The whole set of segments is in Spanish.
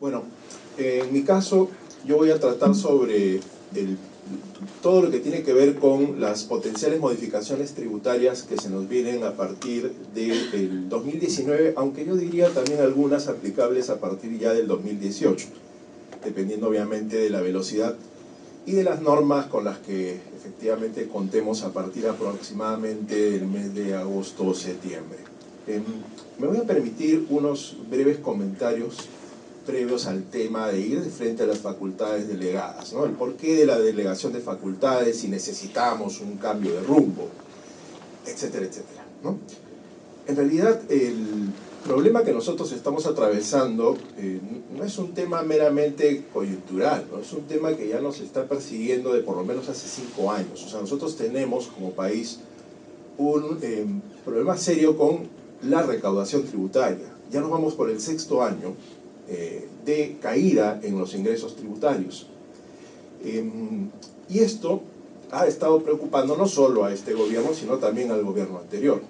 Bueno, en mi caso yo voy a tratar sobre todo lo que tiene que ver con las potenciales modificaciones tributarias que se nos vienen a partir del 2019, aunque yo diría también algunas aplicables a partir ya del 2018, dependiendo obviamente de la velocidad y de las normas con las que efectivamente contemos a partir aproximadamente del mes de agosto o septiembre. Me voy a permitir unos breves comentarios previos al tema de ir de frente a las facultades delegadas, ¿no? El porqué de la delegación de facultades, si necesitamos un cambio de rumbo, etcétera, etcétera, ¿no? En realidad, el problema que nosotros estamos atravesando no es un tema meramente coyuntural, ¿no? Es un tema que ya nos está persiguiendo de por lo menos hace 5 años. O sea, nosotros tenemos como país un problema serio con la recaudación tributaria. Ya nos vamos por el 6º año de caída en los ingresos tributarios. Y esto ha estado preocupando no solo a este gobierno, sino también al gobierno anterior.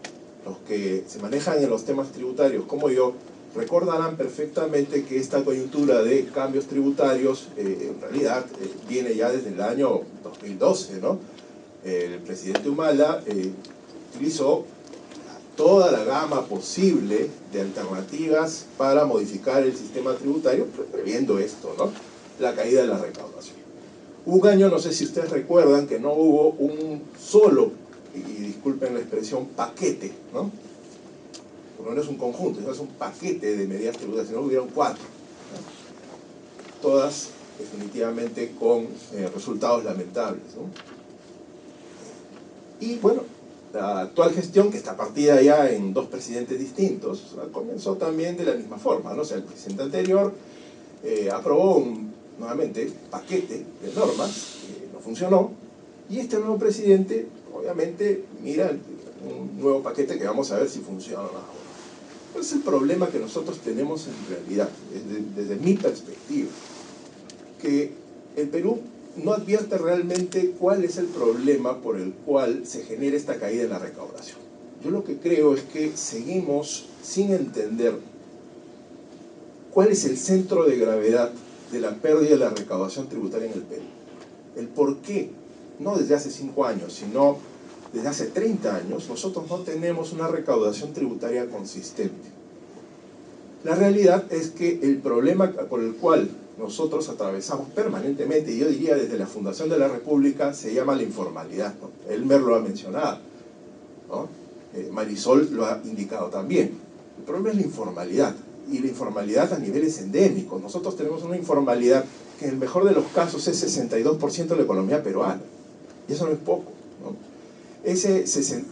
Los que se manejan en los temas tributarios, como yo, recordarán perfectamente que esta coyuntura de cambios tributarios en realidad viene ya desde el año 2012, ¿no? El presidente Humala utilizó toda la gama posible de alternativas para modificar el sistema tributario, previendo esto, ¿no? La caída de la recaudación. Hubo un año, no sé si ustedes recuerdan, que no hubo un solo, y disculpen la expresión, paquete, ¿no? Porque no es un conjunto, es un paquete de medidas tributarias, sino hubieron 4, ¿no? Todas definitivamente con resultados lamentables, ¿no? Y bueno, la actual gestión, que está partida ya en 2 presidentes distintos, comenzó también de la misma forma, ¿no? O sea, el presidente anterior aprobó nuevamente paquete de normas que no funcionó, y este nuevo presidente obviamente mira un nuevo paquete que vamos a ver si funciona o no. ¿Cuál es el problema que nosotros tenemos en realidad, desde mi perspectiva? Que el Perú no advierte realmente cuál es el problema por el cual se genera esta caída en la recaudación. Yo lo que creo es que seguimos sin entender cuál es el centro de gravedad de la pérdida de la recaudación tributaria en el Perú. El por qué, no desde hace 5 años, sino desde hace 30 años, nosotros no tenemos una recaudación tributaria consistente. La realidad es que el problema por el cual nosotros atravesamos permanentemente, y yo diría desde la fundación de la República, se llama la informalidad, ¿no? Elmer lo ha mencionado, ¿no? Marisol lo ha indicado también. El problema es la informalidad, y la informalidad a niveles endémicos. Nosotros tenemos una informalidad que en el mejor de los casos es 62% de la economía peruana, y eso no es poco, ¿no?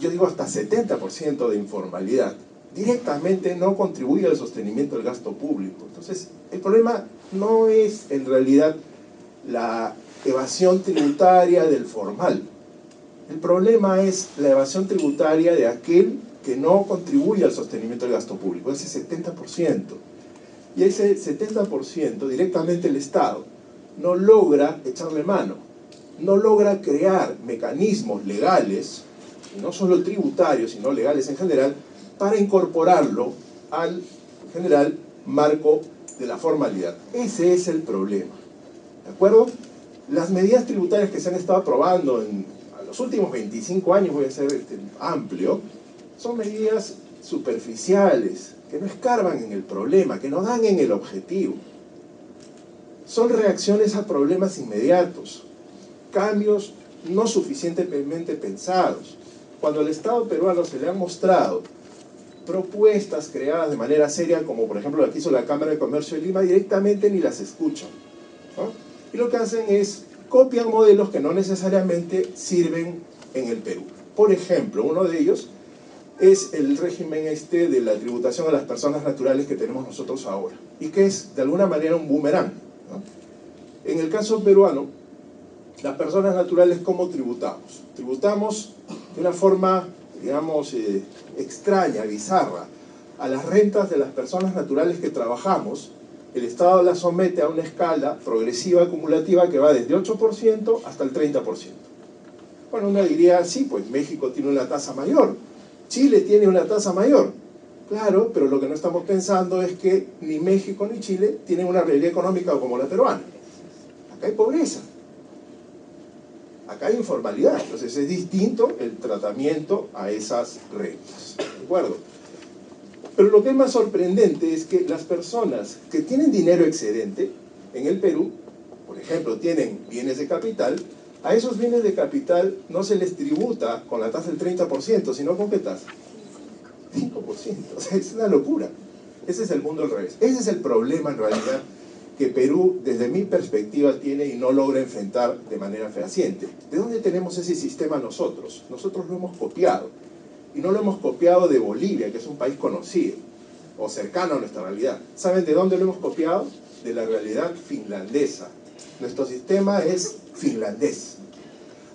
Yo digo hasta 70% de informalidad directamente no contribuye al sostenimiento del gasto público. Entonces, el problema no es en realidad la evasión tributaria del formal. El problema es la evasión tributaria de aquel que no contribuye al sostenimiento del gasto público, ese 70%. Y ese 70% directamente el Estado no logra echarle mano, no logra crear mecanismos legales, y no solo tributarios, sino legales en general, para incorporarlo al general marco de la formalidad. Ese es el problema, ¿de acuerdo? Las medidas tributarias que se han estado aprobando en los últimos 25 años, voy a ser amplio, son medidas superficiales, que no escarban en el problema, que no dan en el objetivo. Son reacciones a problemas inmediatos, cambios no suficientemente pensados. Cuando al Estado peruano se le han mostrado propuestas creadas de manera seria, como por ejemplo la que hizo la Cámara de Comercio de Lima, directamente ni las escuchan, ¿no? Y lo que hacen es copian modelos que no necesariamente sirven en el Perú. Por ejemplo, uno de ellos es el régimen de la tributación a las personas naturales que tenemos nosotros ahora, y que es de alguna manera un boomerang, ¿no? En el caso peruano, las personas naturales, ¿cómo tributamos? Tributamos de una forma, digamos, extraña, bizarra, a las rentas de las personas naturales que trabajamos. El Estado las somete a una escala progresiva acumulativa que va desde 8% hasta el 30%. Bueno, uno diría, sí, pues México tiene una tasa mayor, Chile tiene una tasa mayor. Claro, pero lo que no estamos pensando es que ni México ni Chile tienen una realidad económica como la peruana. Acá hay pobreza. Acá hay informalidad. Entonces es distinto el tratamiento a esas rentas. ¿De acuerdo? Pero lo que es más sorprendente es que las personas que tienen dinero excedente en el Perú, por ejemplo, tienen bienes de capital, a esos bienes de capital no se les tributa con la tasa del 30%, sino ¿con qué tasa? 5%. O sea, es una locura. Ese es el mundo al revés. Ese es el problema en realidad que Perú, desde mi perspectiva, tiene y no logra enfrentar de manera fehaciente. ¿De dónde tenemos ese sistema nosotros? Nosotros lo hemos copiado. Y no lo hemos copiado de Bolivia, que es un país conocido, o cercano a nuestra realidad. ¿Saben de dónde lo hemos copiado? De la realidad finlandesa. Nuestro sistema es finlandés.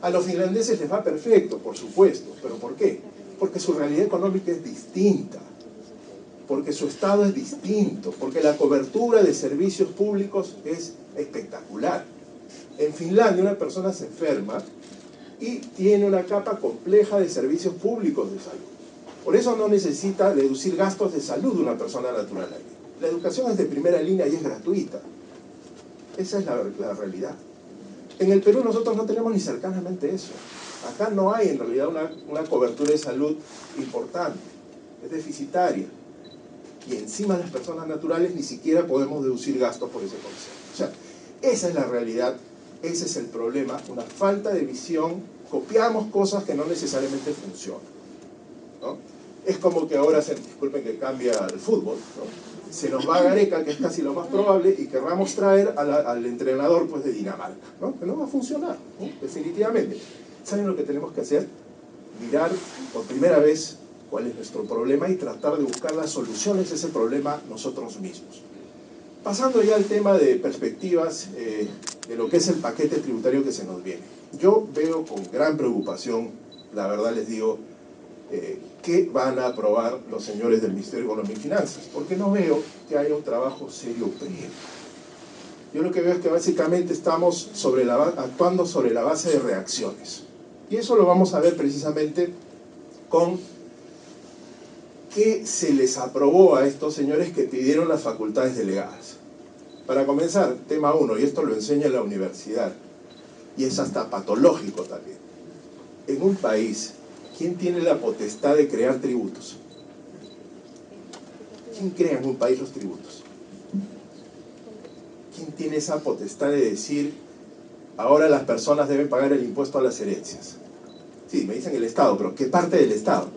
A los finlandeses les va perfecto, por supuesto. ¿Pero por qué? Porque su realidad económica es distinta. Porque su estado es distinto. Porque la cobertura de servicios públicos es espectacular. En Finlandia una persona se enferma y tiene una capa compleja de servicios públicos de salud. Por eso no necesita deducir gastos de salud de una persona natural allí. La educación es de primera línea y es gratuita. Esa es la realidad. En el Perú nosotros no tenemos ni cercanamente eso. Acá no hay en realidad una cobertura de salud importante. Es deficitaria. Y encima las personas naturales ni siquiera podemos deducir gastos por ese concepto. O sea, esa es la realidad. Ese es el problema, una falta de visión. Copiamos cosas que no necesariamente funcionan, ¿no? Es como que ahora, disculpen que cambia el fútbol, ¿no? Se nos va a Gareca, que es casi lo más probable, y querramos traer al entrenador pues, de Dinamarca, ¿no? Que no va a funcionar, ¿no? Definitivamente. ¿Saben lo que tenemos que hacer? Mirar por primera vez cuál es nuestro problema y tratar de buscar las soluciones a ese problema nosotros mismos. Pasando ya al tema de perspectivas de lo que es el paquete tributario que se nos viene. Yo veo con gran preocupación, la verdad les digo, qué van a aprobar los señores del Ministerio de Economía y Finanzas, porque no veo que haya un trabajo serio previo. Yo lo que veo es que básicamente estamos actuando sobre la base de reacciones. Y eso lo vamos a ver precisamente con qué se les aprobó a estos señores que pidieron las facultades delegadas. Para comenzar, tema 1, y esto lo enseña en la universidad, y es hasta patológico también. En un país, ¿quién tiene la potestad de crear tributos? ¿Quién crea en un país los tributos? ¿Quién tiene esa potestad de decir, ahora las personas deben pagar el impuesto a las herencias? Sí, me dicen el Estado, pero ¿qué parte del Estado?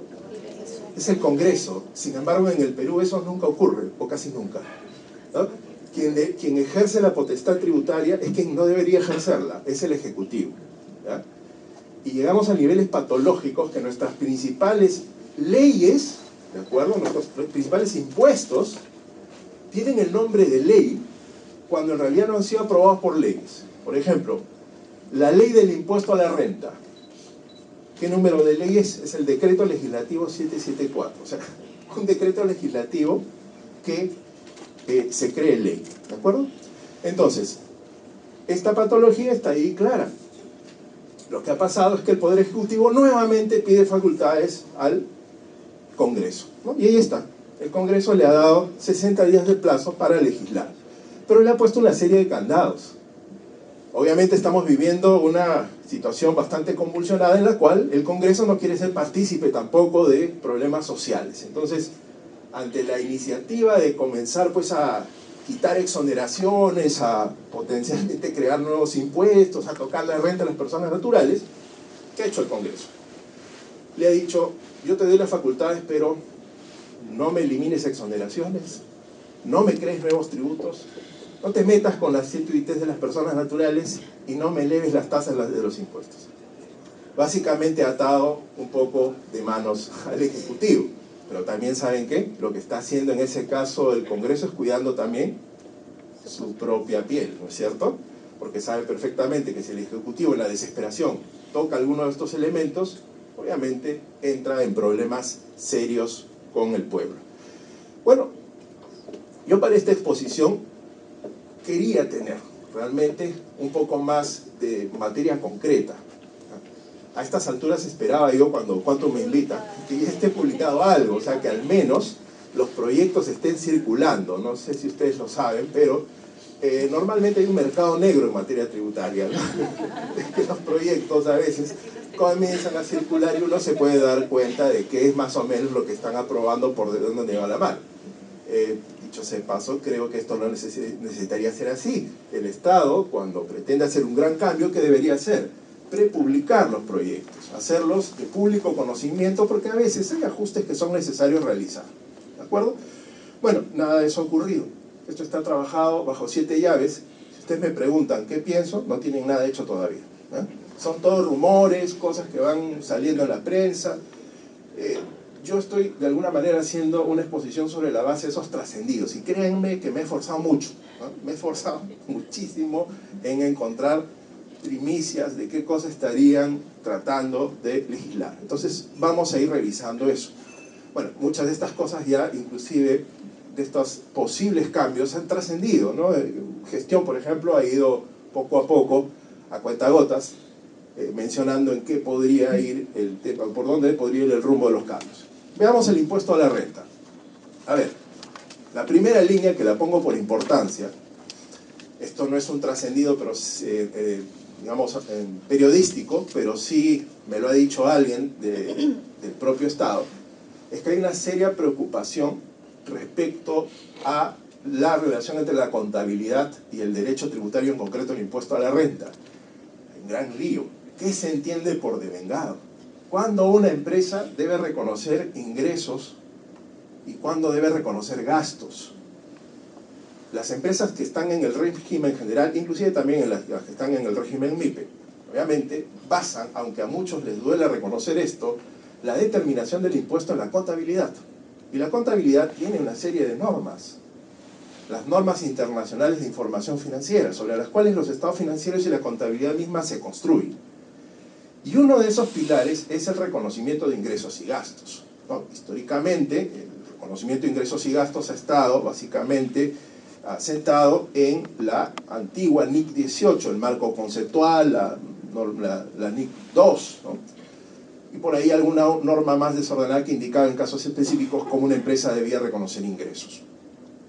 Es el Congreso. Sin embargo, en el Perú eso nunca ocurre, o casi nunca, ¿no? Quien ejerce la potestad tributaria es quien no debería ejercerla, es el Ejecutivo, ¿ya? Y llegamos a niveles patológicos que nuestras principales leyes, ¿de acuerdo? Nuestros principales impuestos tienen el nombre de ley cuando en realidad no han sido aprobados por leyes. Por ejemplo, la ley del impuesto a la renta. ¿Qué número de ley es? Es el decreto legislativo 774. O sea, un decreto legislativo que se cree ley. ¿De acuerdo? Entonces, esta patología está ahí clara. Lo que ha pasado es que el Poder Ejecutivo nuevamente pide facultades al Congreso, ¿no? Y ahí está. El Congreso le ha dado 60 días de plazo para legislar. Pero le ha puesto una serie de candados. Obviamente estamos viviendo una situación bastante convulsionada en la cual el Congreso no quiere ser partícipe tampoco de problemas sociales. Entonces, ante la iniciativa de comenzar pues a quitar exoneraciones, a potencialmente crear nuevos impuestos, a tocar la renta a las personas naturales, ¿qué ha hecho el Congreso? Le ha dicho, yo te doy las facultades, pero no me elimines exoneraciones, no me crees nuevos tributos, no te metas con las CITES de las personas naturales y no me eleves las tasas de los impuestos. Básicamente ha atado un poco de manos al Ejecutivo. Pero también saben qué, lo que está haciendo en ese caso el Congreso es cuidando también su propia piel, ¿no es cierto? Porque sabe perfectamente que si el Ejecutivo en la desesperación toca alguno de estos elementos, obviamente entra en problemas serios con el pueblo. Bueno, yo para esta exposición quería tener realmente un poco más de materia concreta. A estas alturas esperaba yo cuando me invita que ya esté publicado algo, o sea que al menos los proyectos estén circulando. No sé si ustedes lo saben, pero normalmente hay un mercado negro en materia tributaria, ¿no? Que los proyectos a veces comienzan a circular y uno se puede dar cuenta de qué es más o menos lo que están aprobando por de dónde va la mano. Dicho sea de paso, creo que esto no necesitaría ser así. El Estado, cuando pretende hacer un gran cambio, ¿qué debería hacer? Prepublicar los proyectos, hacerlos de público conocimiento, porque a veces hay ajustes que son necesarios realizar. ¿De acuerdo? Bueno, nada de eso ha ocurrido. Esto está trabajado bajo 7 llaves. Si ustedes me preguntan qué pienso, no tienen nada hecho todavía, ¿eh? Son todos rumores, cosas que van saliendo en la prensa. Yo estoy de alguna manera haciendo una exposición sobre la base de esos trascendidos. Y créanme que me he esforzado mucho, ¿no? Me he esforzado muchísimo en encontrar primicias de qué cosas estarían tratando de legislar. Entonces vamos a ir revisando eso. Bueno, muchas de estas cosas ya, inclusive de estos posibles cambios, han trascendido, ¿no? Gestión, por ejemplo, ha ido poco a poco, a cuentagotas, mencionando en qué podría ir el tema, por dónde podría ir el rumbo de los cambios. Veamos el impuesto a la renta. A ver, la primera línea, que la pongo por importancia, esto no es un trascendido, pero digamos, periodístico, pero sí me lo ha dicho alguien del propio Estado, es que hay una seria preocupación respecto a la relación entre la contabilidad y el derecho tributario, en concreto el impuesto a la renta. Hay un gran lío. ¿Qué se entiende por devengado? ¿Cuándo una empresa debe reconocer ingresos y cuándo debe reconocer gastos? Las empresas que están en el régimen general, inclusive también en las que están en el régimen MIPE, obviamente basan, aunque a muchos les duele reconocer esto, la determinación del impuesto en la contabilidad. Y la contabilidad tiene una serie de normas. Las normas internacionales de información financiera, sobre las cuales los estados financieros y la contabilidad misma se construyen. Y uno de esos pilares es el reconocimiento de ingresos y gastos, ¿no? Históricamente, el reconocimiento de ingresos y gastos ha estado básicamente sentado en la antigua NIC 18, el marco conceptual, la NIC 2, ¿no? Y por ahí alguna norma más desordenada que indicaba en casos específicos cómo una empresa debía reconocer ingresos,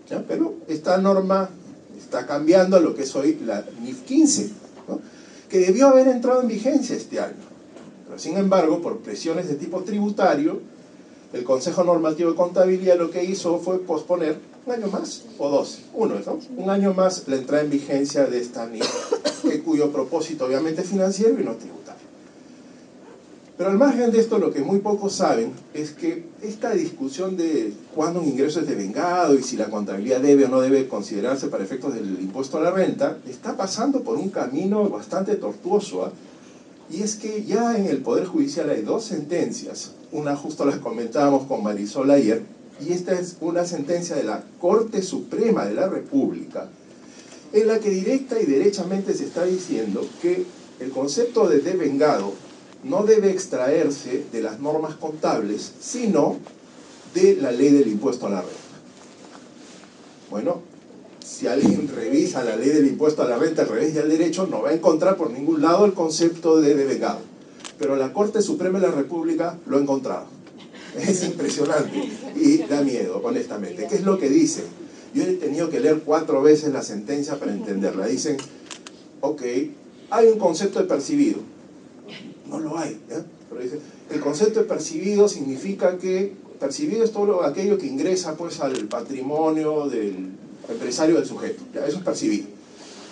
¿ya? Pero esta norma está cambiando a lo que es hoy la NIF 15, ¿no? Que debió haber entrado en vigencia este año. Pero sin embargo, por presiones de tipo tributario, el Consejo Normativo de Contabilidad lo que hizo fue posponer un año más, o dos, uno, ¿no? Un año más la entrada en vigencia de esta NIF, cuyo propósito obviamente es financiero y no tributario. Pero al margen de esto, lo que muy pocos saben es que esta discusión de cuándo un ingreso es devengado y si la contabilidad debe o no debe considerarse para efectos del impuesto a la renta, está pasando por un camino bastante tortuoso, ¿eh? Y es que ya en el Poder Judicial hay 2 sentencias, una justo las comentábamos con Marisol ayer, y esta es una sentencia de la Corte Suprema de la República, en la que directa y derechamente se está diciendo que el concepto de devengado no debe extraerse de las normas contables, sino de la ley del impuesto a la renta. Bueno, si alguien revisa la ley del impuesto a la renta al revés y al derecho, no va a encontrar por ningún lado el concepto de devengado. Pero la Corte Suprema de la República lo ha encontrado. Es impresionante y da miedo, honestamente. ¿Qué es lo que dice? Yo he tenido que leer 4 veces la sentencia para entenderla. Dicen, ok, hay un concepto de percibido. No lo hay, ¿eh? Pero dice, el concepto de percibido significa que percibido es todo aquello que ingresa pues al patrimonio del empresario del sujeto, ¿ya? Eso es percibido.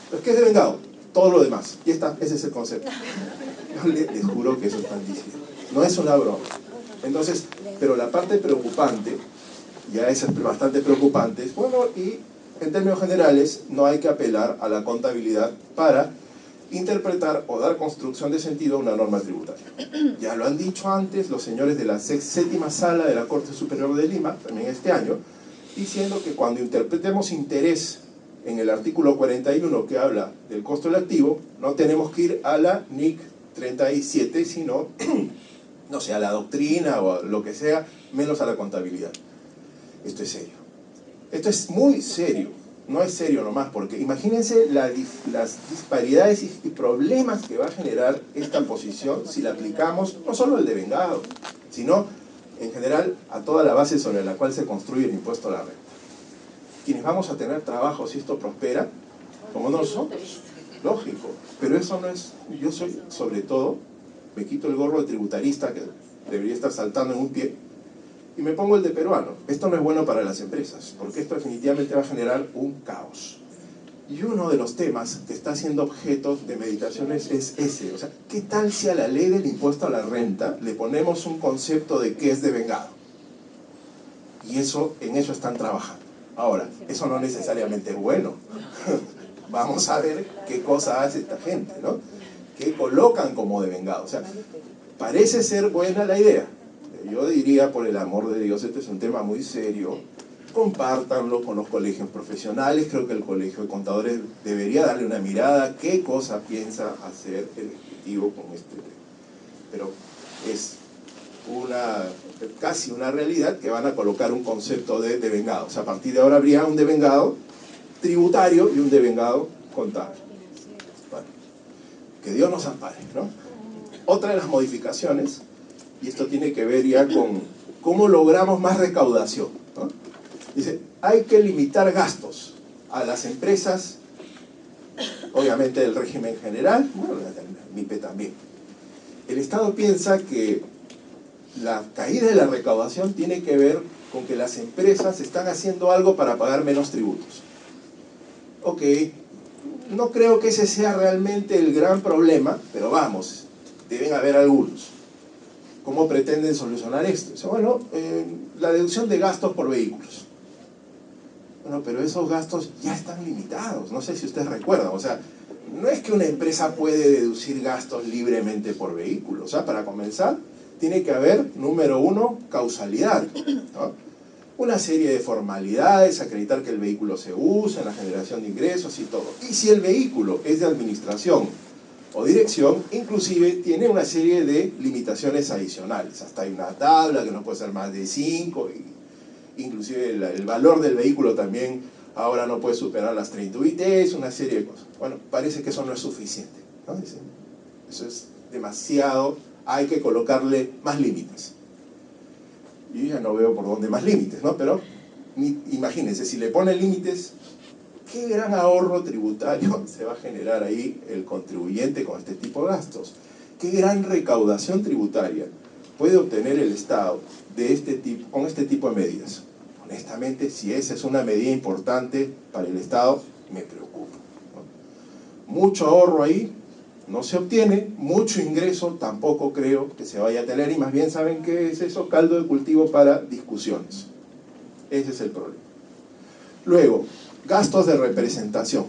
Pero ¿qué es devengado? Todo lo demás. Y ese es el concepto. Yo les juro que eso están diciendo. No es una broma. Entonces, pero la parte preocupante, ya es bastante preocupante, es, bueno, y en términos generales no hay que apelar a la contabilidad para interpretar o dar construcción de sentido a una norma tributaria. Ya lo han dicho antes los señores de la 7ª Sala de la Corte Superior de Lima, también este año, diciendo que cuando interpretemos interés en el artículo 41 que habla del costo del activo, no tenemos que ir a la NIC 37, sino, no sé, a la doctrina o a lo que sea, menos a la contabilidad. Esto es serio. Esto es muy serio. No es serio nomás, porque imagínense las disparidades y problemas que va a generar esta posición si la aplicamos no solo al devengado, sino en general, a toda la base sobre la cual se construye el impuesto a la renta. Quienes vamos a tener trabajo si esto prospera, como nosotros, lógico, pero eso no es, yo soy, sobre todo, me quito el gorro de tributarista que debería estar saltando en un pie, y me pongo el de peruano. Esto no es bueno para las empresas, porque esto definitivamente va a generar un caos. Y uno de los temas que está siendo objeto de meditaciones es ese. O sea, ¿qué tal si a la ley del impuesto a la renta le ponemos un concepto de qué es devengado? Y eso, en eso están trabajando. Ahora, eso no necesariamente es bueno. Vamos a ver qué cosa hace esta gente, ¿no? ¿Qué colocan como devengado? O sea, parece ser buena la idea. Yo diría, por el amor de Dios, este es un tema muy serio. Compártanlo con los colegios profesionales. Creo que el Colegio de Contadores debería darle una mirada a qué cosa piensa hacer el Ejecutivo con este tema. Pero es casi una realidad que van a colocar un concepto de devengado. O sea, a partir de ahora habría un devengado tributario y un devengado contable. Bueno, que Dios nos ampare, ¿no? Otra de las modificaciones, y esto tiene que ver ya con cómo logramos más recaudación, ¿no? Dice, hay que limitar gastos a las empresas, obviamente del régimen general, bueno, del MIPE también. El Estado piensa que la caída de la recaudación tiene que ver con que las empresas están haciendo algo para pagar menos tributos. Ok, no creo que ese sea realmente el gran problema, pero vamos, deben haber algunos. ¿Cómo pretenden solucionar esto? Dice, bueno, la deducción de gastos por vehículos. Bueno, pero esos gastos ya están limitados, no sé si ustedes recuerdan, o sea, no es que una empresa puede deducir gastos libremente por vehículo. O sea, para comenzar, tiene que haber, número uno, causalidad, ¿no? Una serie de formalidades, acreditar que el vehículo se usa en la generación de ingresos y todo. Y si el vehículo es de administración o dirección, inclusive tiene una serie de limitaciones adicionales. Hasta hay una tabla que no puede ser más de 5, inclusive el valor del vehículo también ahora no puede superar las 30 UITs, una serie de cosas. Bueno, parece que eso no es suficiente, ¿no? Dicen, eso es demasiado, hay que colocarle más límites. Y ya no veo por dónde más límites, ¿no? Pero imagínense, si le ponen límites, qué gran ahorro tributario se va a generar ahí el contribuyente con este tipo de gastos. Qué gran recaudación tributaria puede obtener el Estado de con este tipo de medidas. Honestamente, si esa es una medida importante para el Estado, me preocupa, ¿no? Mucho ahorro ahí no se obtiene, mucho ingreso tampoco creo que se vaya a tener, y más bien, ¿saben qué es eso? Caldo de cultivo para discusiones. Ese es el problema. Luego, gastos de representación.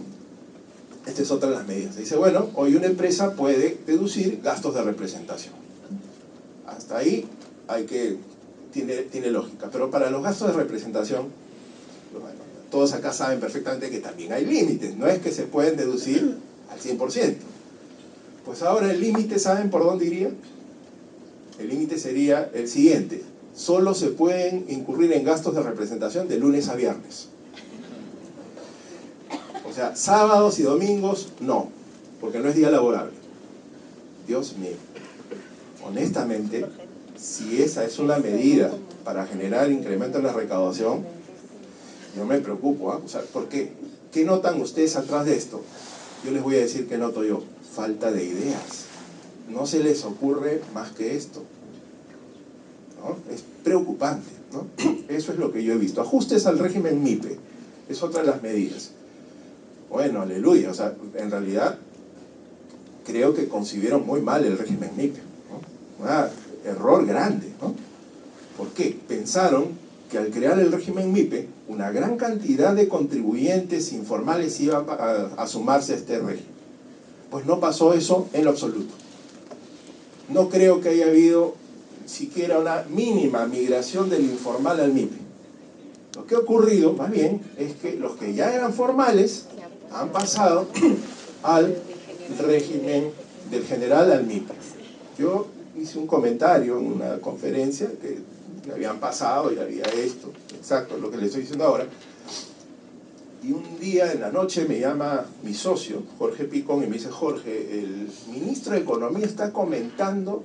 Esta es otra de las medidas. Dice, bueno, hoy una empresa puede deducir gastos de representación. Hasta ahí tiene lógica. Pero para los gastos de representación, bueno, todos acá saben perfectamente que también hay límites. No es que se pueden deducir al 100%. Pues ahora el límite, ¿saben por dónde iría? El límite sería el siguiente. Solo se pueden incurrir en gastos de representación de lunes a viernes. O sea, sábados y domingos, no, porque no es día laborable. Dios mío. Honestamente, si esa es una medida para generar incremento en la recaudación, yo me preocupo, ¿eh? O sea, ¿por qué? ¿Qué notan ustedes atrás de esto? Yo les voy a decir qué noto yo. Falta de ideas. No se les ocurre más que esto, ¿no? Es preocupante, ¿no? Eso es lo que yo he visto. Ajustes al régimen MIPE es otra de las medidas. Bueno, aleluya, o sea, en realidad creo que concibieron muy mal el régimen MIPE, ¿no? Un error grande, ¿no? ¿Por qué? Pensaron que al crear el régimen MIPE, una gran cantidad de contribuyentes informales iba a sumarse a este régimen. Pues no pasó eso en lo absoluto. No creo que haya habido siquiera una mínima migración del informal al MIPE. Lo que ha ocurrido, más bien, es que los que ya eran formales han pasado al régimen del general al MIPE. Yo hice un comentario en una conferencia que habían pasado y había esto, exacto, lo que les estoy diciendo ahora. Y un día en la noche me llama mi socio, Jorge Picón, y me dice, Jorge, el ministro de Economía está comentando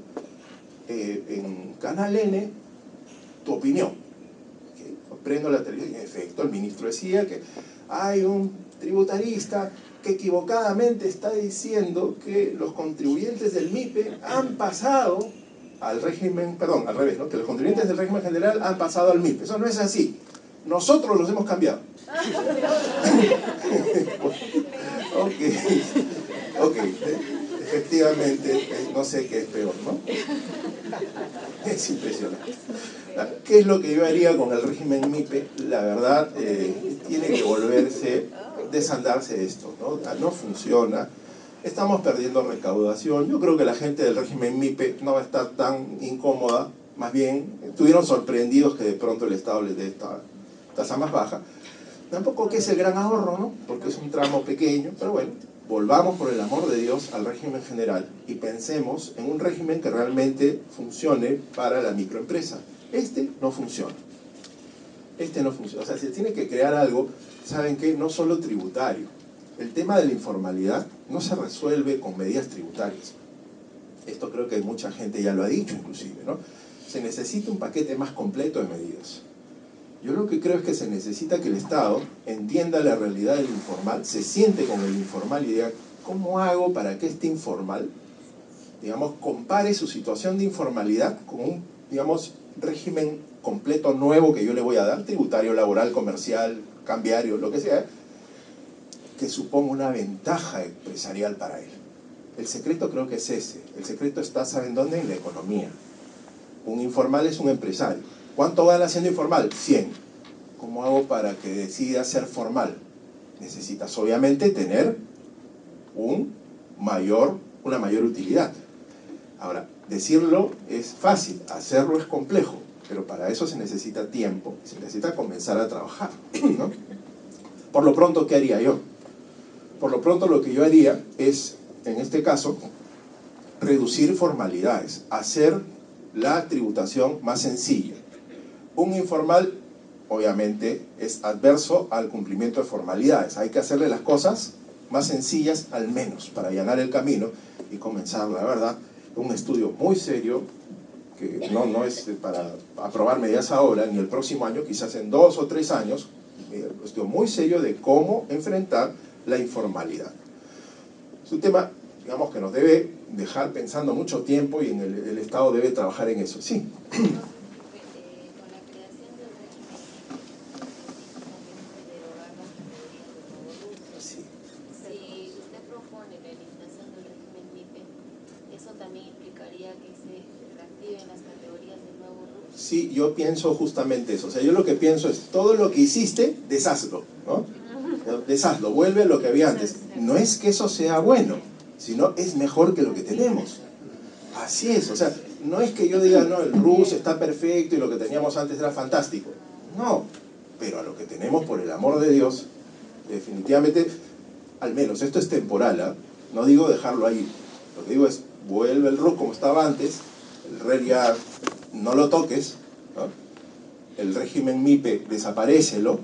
en Canal N tu opinión. ¿Okay? Prendo la televisión y en efecto el ministro decía que hay un tributarista que equivocadamente está diciendo que los contribuyentes del MIPE han pasado al régimen, perdón, al revés, ¿no? Que los contribuyentes del régimen general han pasado al MIPE. Eso no es así. Nosotros los hemos cambiado. Ok, efectivamente, no sé qué es peor, ¿no? Es impresionante. ¿Qué es lo que yo haría con el régimen MIPE? La verdad, tiene que volverse, desandarse esto, ¿no? No funciona. Estamos perdiendo recaudación. Yo creo que la gente del régimen MIPE no va a estar tan incómoda. Más bien, estuvieron sorprendidos que de pronto el Estado les dé esta tasa más baja. Tampoco que es el gran ahorro, ¿no? Porque es un tramo pequeño, pero bueno, volvamos por el amor de Dios al régimen general y pensemos en un régimen que realmente funcione para la microempresa. Este no funciona. Este no funciona. O sea, se tiene que crear algo, ¿saben qué? No solo tributario. El tema de la informalidad no se resuelve con medidas tributarias. Esto creo que mucha gente ya lo ha dicho inclusive, ¿no? Se necesita un paquete más completo de medidas. Yo lo que creo es que se necesita que el Estado entienda la realidad del informal, se siente con el informal y diga, ¿cómo hago para que este informal, digamos, compare su situación de informalidad con un, digamos, régimen completo nuevo que yo le voy a dar, tributario, laboral, comercial, cambiario, lo que sea, que suponga una ventaja empresarial para él? El secreto creo que es ese. El secreto está, ¿saben dónde? En la economía. Un informal es un empresario. ¿Cuánto gana siendo informal? 100. ¿Cómo hago para que decida ser formal? Necesitas obviamente tener una mayor utilidad. Ahora, decirlo es fácil, hacerlo es complejo, pero para eso se necesita tiempo, se necesita comenzar a trabajar, ¿no? Por lo pronto, ¿qué haría yo? Por lo pronto lo que yo haría es, en este caso, reducir formalidades, hacer la tributación más sencilla. Un informal, obviamente, es adverso al cumplimiento de formalidades. Hay que hacerle las cosas más sencillas al menos, para allanar el camino y comenzar, la verdad, un estudio muy serio, que no es para aprobar medidas ahora, ni el próximo año, quizás en 2 o 3 años, un estudio muy serio de cómo enfrentar la informalidad. Es un tema, digamos, que nos debe dejar pensando mucho tiempo y el Estado debe trabajar en eso. Sí. Sí, yo pienso justamente eso. O sea, yo lo que pienso es, todo lo que hiciste, deshazlo, ¿no? Deshazlo, vuelve a lo que había antes. No es que eso sea bueno, sino es mejor que lo que tenemos. Así es, o sea, no es que yo diga, no, el RUS está perfecto y lo que teníamos antes era fantástico. No, pero a lo que tenemos, por el amor de Dios, definitivamente, al menos esto es temporal, ¿eh? No digo dejarlo ahí. Lo que digo es, vuelve el RUS como estaba antes, el RER ya no lo toques, ¿no? El régimen MIPE, desaparécelo,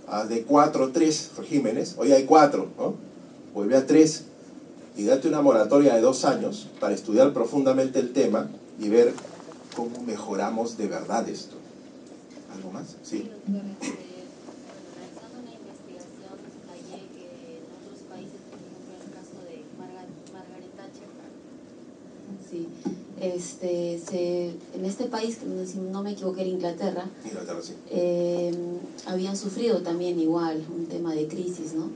haz de 4 3 regímenes, hoy hay 4, ¿no? Vuelve a 3 y date una moratoria de 2 años para estudiar profundamente el tema y ver cómo mejoramos de verdad esto. ¿Algo más? Sí. Realizando una investigación hallé que en otros países, por ejemplo en el caso de Margaret Thatcher, sí, en este país, si no me equivoco, era Inglaterra, Sí. habían sufrido también igual un tema de crisis, ¿no?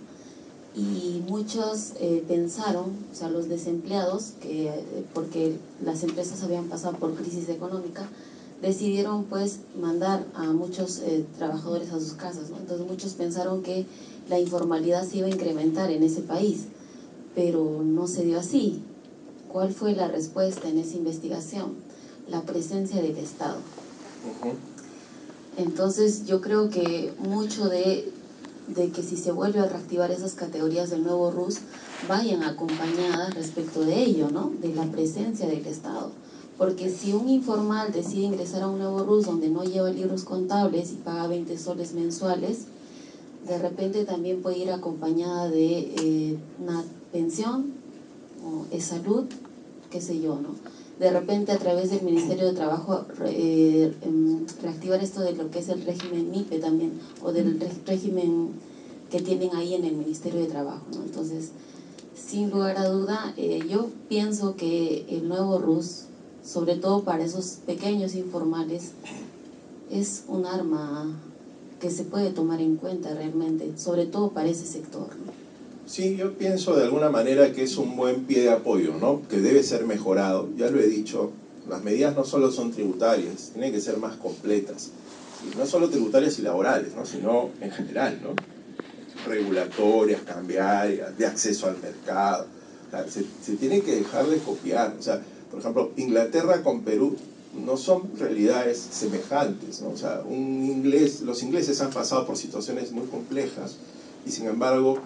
Y muchos pensaron, o sea, los desempleados, que porque las empresas habían pasado por crisis económica, decidieron pues mandar a muchos trabajadores a sus casas, ¿no? Entonces muchos pensaron que la informalidad se iba a incrementar en ese país, pero no se dio así. ¿Cuál fue la respuesta en esa investigación? La presencia del Estado. Entonces yo creo que mucho de que si se vuelve a reactivar esas categorías del nuevo RUS, vayan acompañadas respecto de ello, ¿no? De la presencia del Estado. Porque si un informal decide ingresar a un nuevo RUS donde no lleva libros contables y paga 20 soles mensuales, de repente también puede ir acompañada de una pensión o salud qué sé yo, ¿no? De repente a través del Ministerio de Trabajo reactivar esto de lo que es el régimen MIPE también, o del régimen que tienen ahí en el Ministerio de Trabajo, ¿no? Entonces, sin lugar a duda, yo pienso que el nuevo RUS, sobre todo para esos pequeños informales, es un arma que se puede tomar en cuenta realmente, sobre todo para ese sector, ¿no? Sí, yo pienso de alguna manera que es un buen pie de apoyo, ¿no? Que debe ser mejorado. Ya lo he dicho, las medidas no solo son tributarias, tienen que ser más completas. Y no solo tributarias y laborales, ¿no? Sino en general, ¿no? Regulatorias, cambiarias, de acceso al mercado. O sea, se tiene que dejar de copiar. O sea, por ejemplo, Inglaterra con Perú no son realidades semejantes, ¿no? O sea, los ingleses han pasado por situaciones muy complejas y sin embargo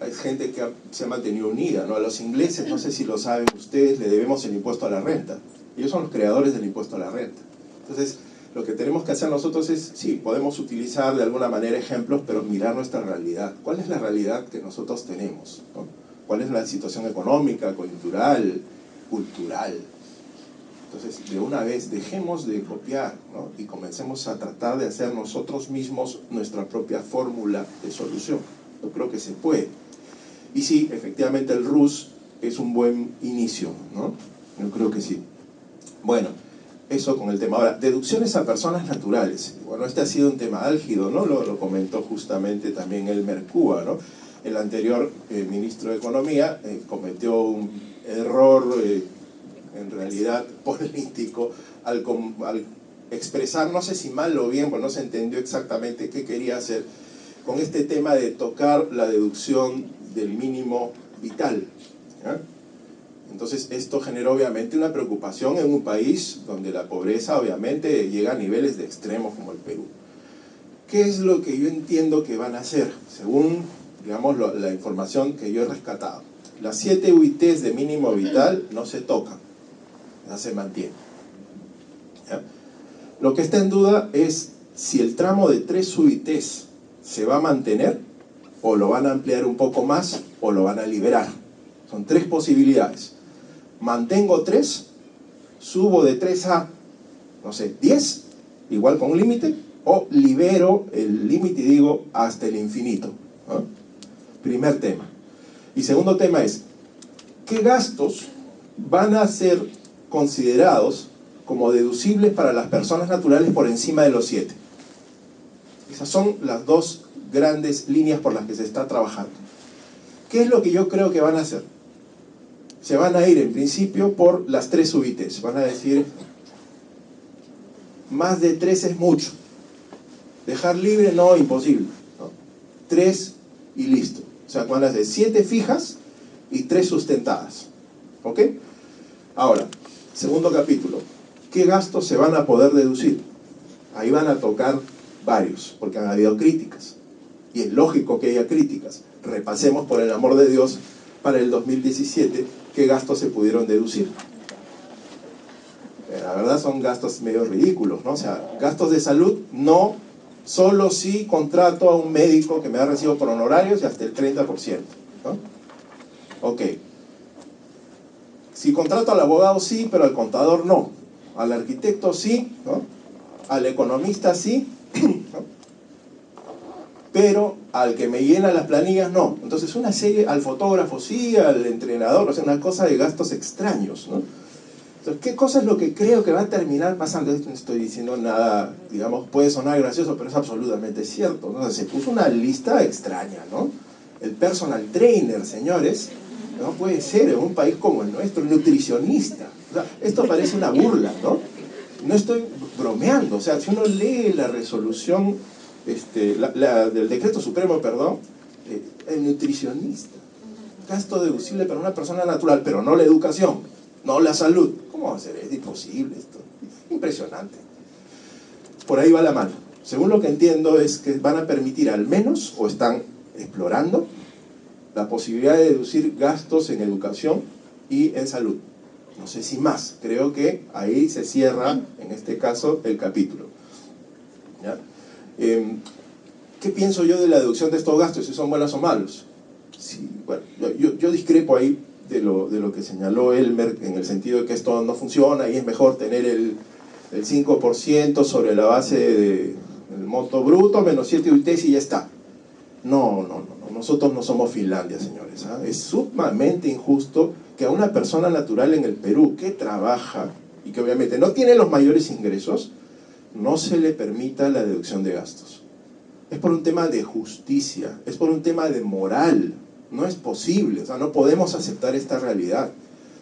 hay gente que se ha mantenido unida, ¿no? A los ingleses, no sé si lo saben ustedes, le debemos el impuesto a la renta. Ellos son los creadores del impuesto a la renta. Entonces, lo que tenemos que hacer nosotros es, sí, podemos utilizar de alguna manera ejemplos, pero mirar nuestra realidad. ¿Cuál es la realidad que nosotros tenemos, ¿no? ¿Cuál es la situación económica, coyuntural, cultural? Entonces, de una vez, dejemos de copiar, ¿no? Y comencemos a tratar de hacer nosotros mismos nuestra propia fórmula de solución. Yo creo que se puede. Y sí, efectivamente el RUS es un buen inicio, ¿no? Yo creo que sí. Bueno, eso con el tema. Ahora, deducciones a personas naturales. Bueno, este ha sido un tema álgido, ¿no? Lo comentó justamente también Elmer Cuba, ¿no? El anterior ministro de Economía cometió un error en realidad político al expresar, no sé si mal o bien, pues no se entendió exactamente qué quería hacer con este tema de tocar la deducción del mínimo vital, ¿ya? Entonces esto generó obviamente una preocupación en un país donde la pobreza obviamente llega a niveles de extremos como el Perú. ¿Qué es lo que yo entiendo que van a hacer? Según, digamos, la información que yo he rescatado. Las 7 UITs de mínimo vital no se tocan, ya se mantienen, ¿ya? Lo que está en duda es si el tramo de 3 UITs se va a mantener, o lo van a ampliar un poco más, o lo van a liberar. Son 3 posibilidades. Mantengo 3, subo de 3 a, no sé, 10, igual con un límite, o libero el límite y digo hasta el infinito, ¿no? Primer tema. Y segundo tema es, ¿qué gastos van a ser considerados como deducibles para las personas naturales por encima de los 7? Esas son las dos grandes líneas por las que se está trabajando. ¿Qué es lo que yo creo que van a hacer? Se van a ir en principio por las 3 UITs. Van a decir, más de 3 es mucho. Dejar libre, no, imposible, ¿no? 3 y listo. O sea, van a ser 7 fijas y 3 sustentadas. ¿Ok? Ahora, segundo capítulo. ¿Qué gastos se van a poder deducir? Ahí van a tocar varios, porque han habido críticas. Y es lógico que haya críticas. Repasemos, por el amor de Dios, para el 2017, qué gastos se pudieron deducir. La verdad son gastos medio ridículos, ¿no? O sea, gastos de salud, no, solo si contrato a un médico que me da recibo por honorarios y hasta el 30%, ¿no? Ok. Si contrato al abogado, sí, pero al contador no. Al arquitecto sí, ¿no? Al economista sí, ¿no? Pero al que me llena las planillas no. Entonces una serie, al fotógrafo sí, al entrenador, o sea, una cosa de gastos extraños, ¿no? Entonces, ¿qué cosa es lo que creo que va a terminar pasando? No estoy diciendo nada, digamos, puede sonar gracioso, pero es absolutamente cierto, ¿no? O sea, se puso una lista extraña, ¿no? El personal trainer, señores, no puede ser en un país como el nuestro, el nutricionista. O sea, esto parece una burla, ¿no? No estoy bromeando, o sea, si uno lee la resolución del decreto supremo, perdón, el nutricionista, gasto deducible para una persona natural, pero no la educación, no la salud. ¿Cómo va a ser? Es imposible esto, impresionante. Por ahí va la mano. Según lo que entiendo es que van a permitir al menos, o están explorando, la posibilidad de deducir gastos en educación y en salud. No sé si más, creo que ahí se cierra, en este caso, el capítulo, ¿ya? ¿Qué pienso yo de la deducción de estos gastos? Si son buenos o malos. Sí, bueno, yo discrepo ahí de lo que señaló Elmer, en el sentido de que esto no funciona y es mejor tener el 5% sobre la base del monto bruto, menos 7 UITs y ya está. No, nosotros no somos Finlandia, señores, ¿eh? Es sumamente injusto que a una persona natural en el Perú que trabaja y que obviamente no tiene los mayores ingresos, no se le permita la deducción de gastos. Es por un tema de justicia, es por un tema de moral. No es posible, o sea, no podemos aceptar esta realidad.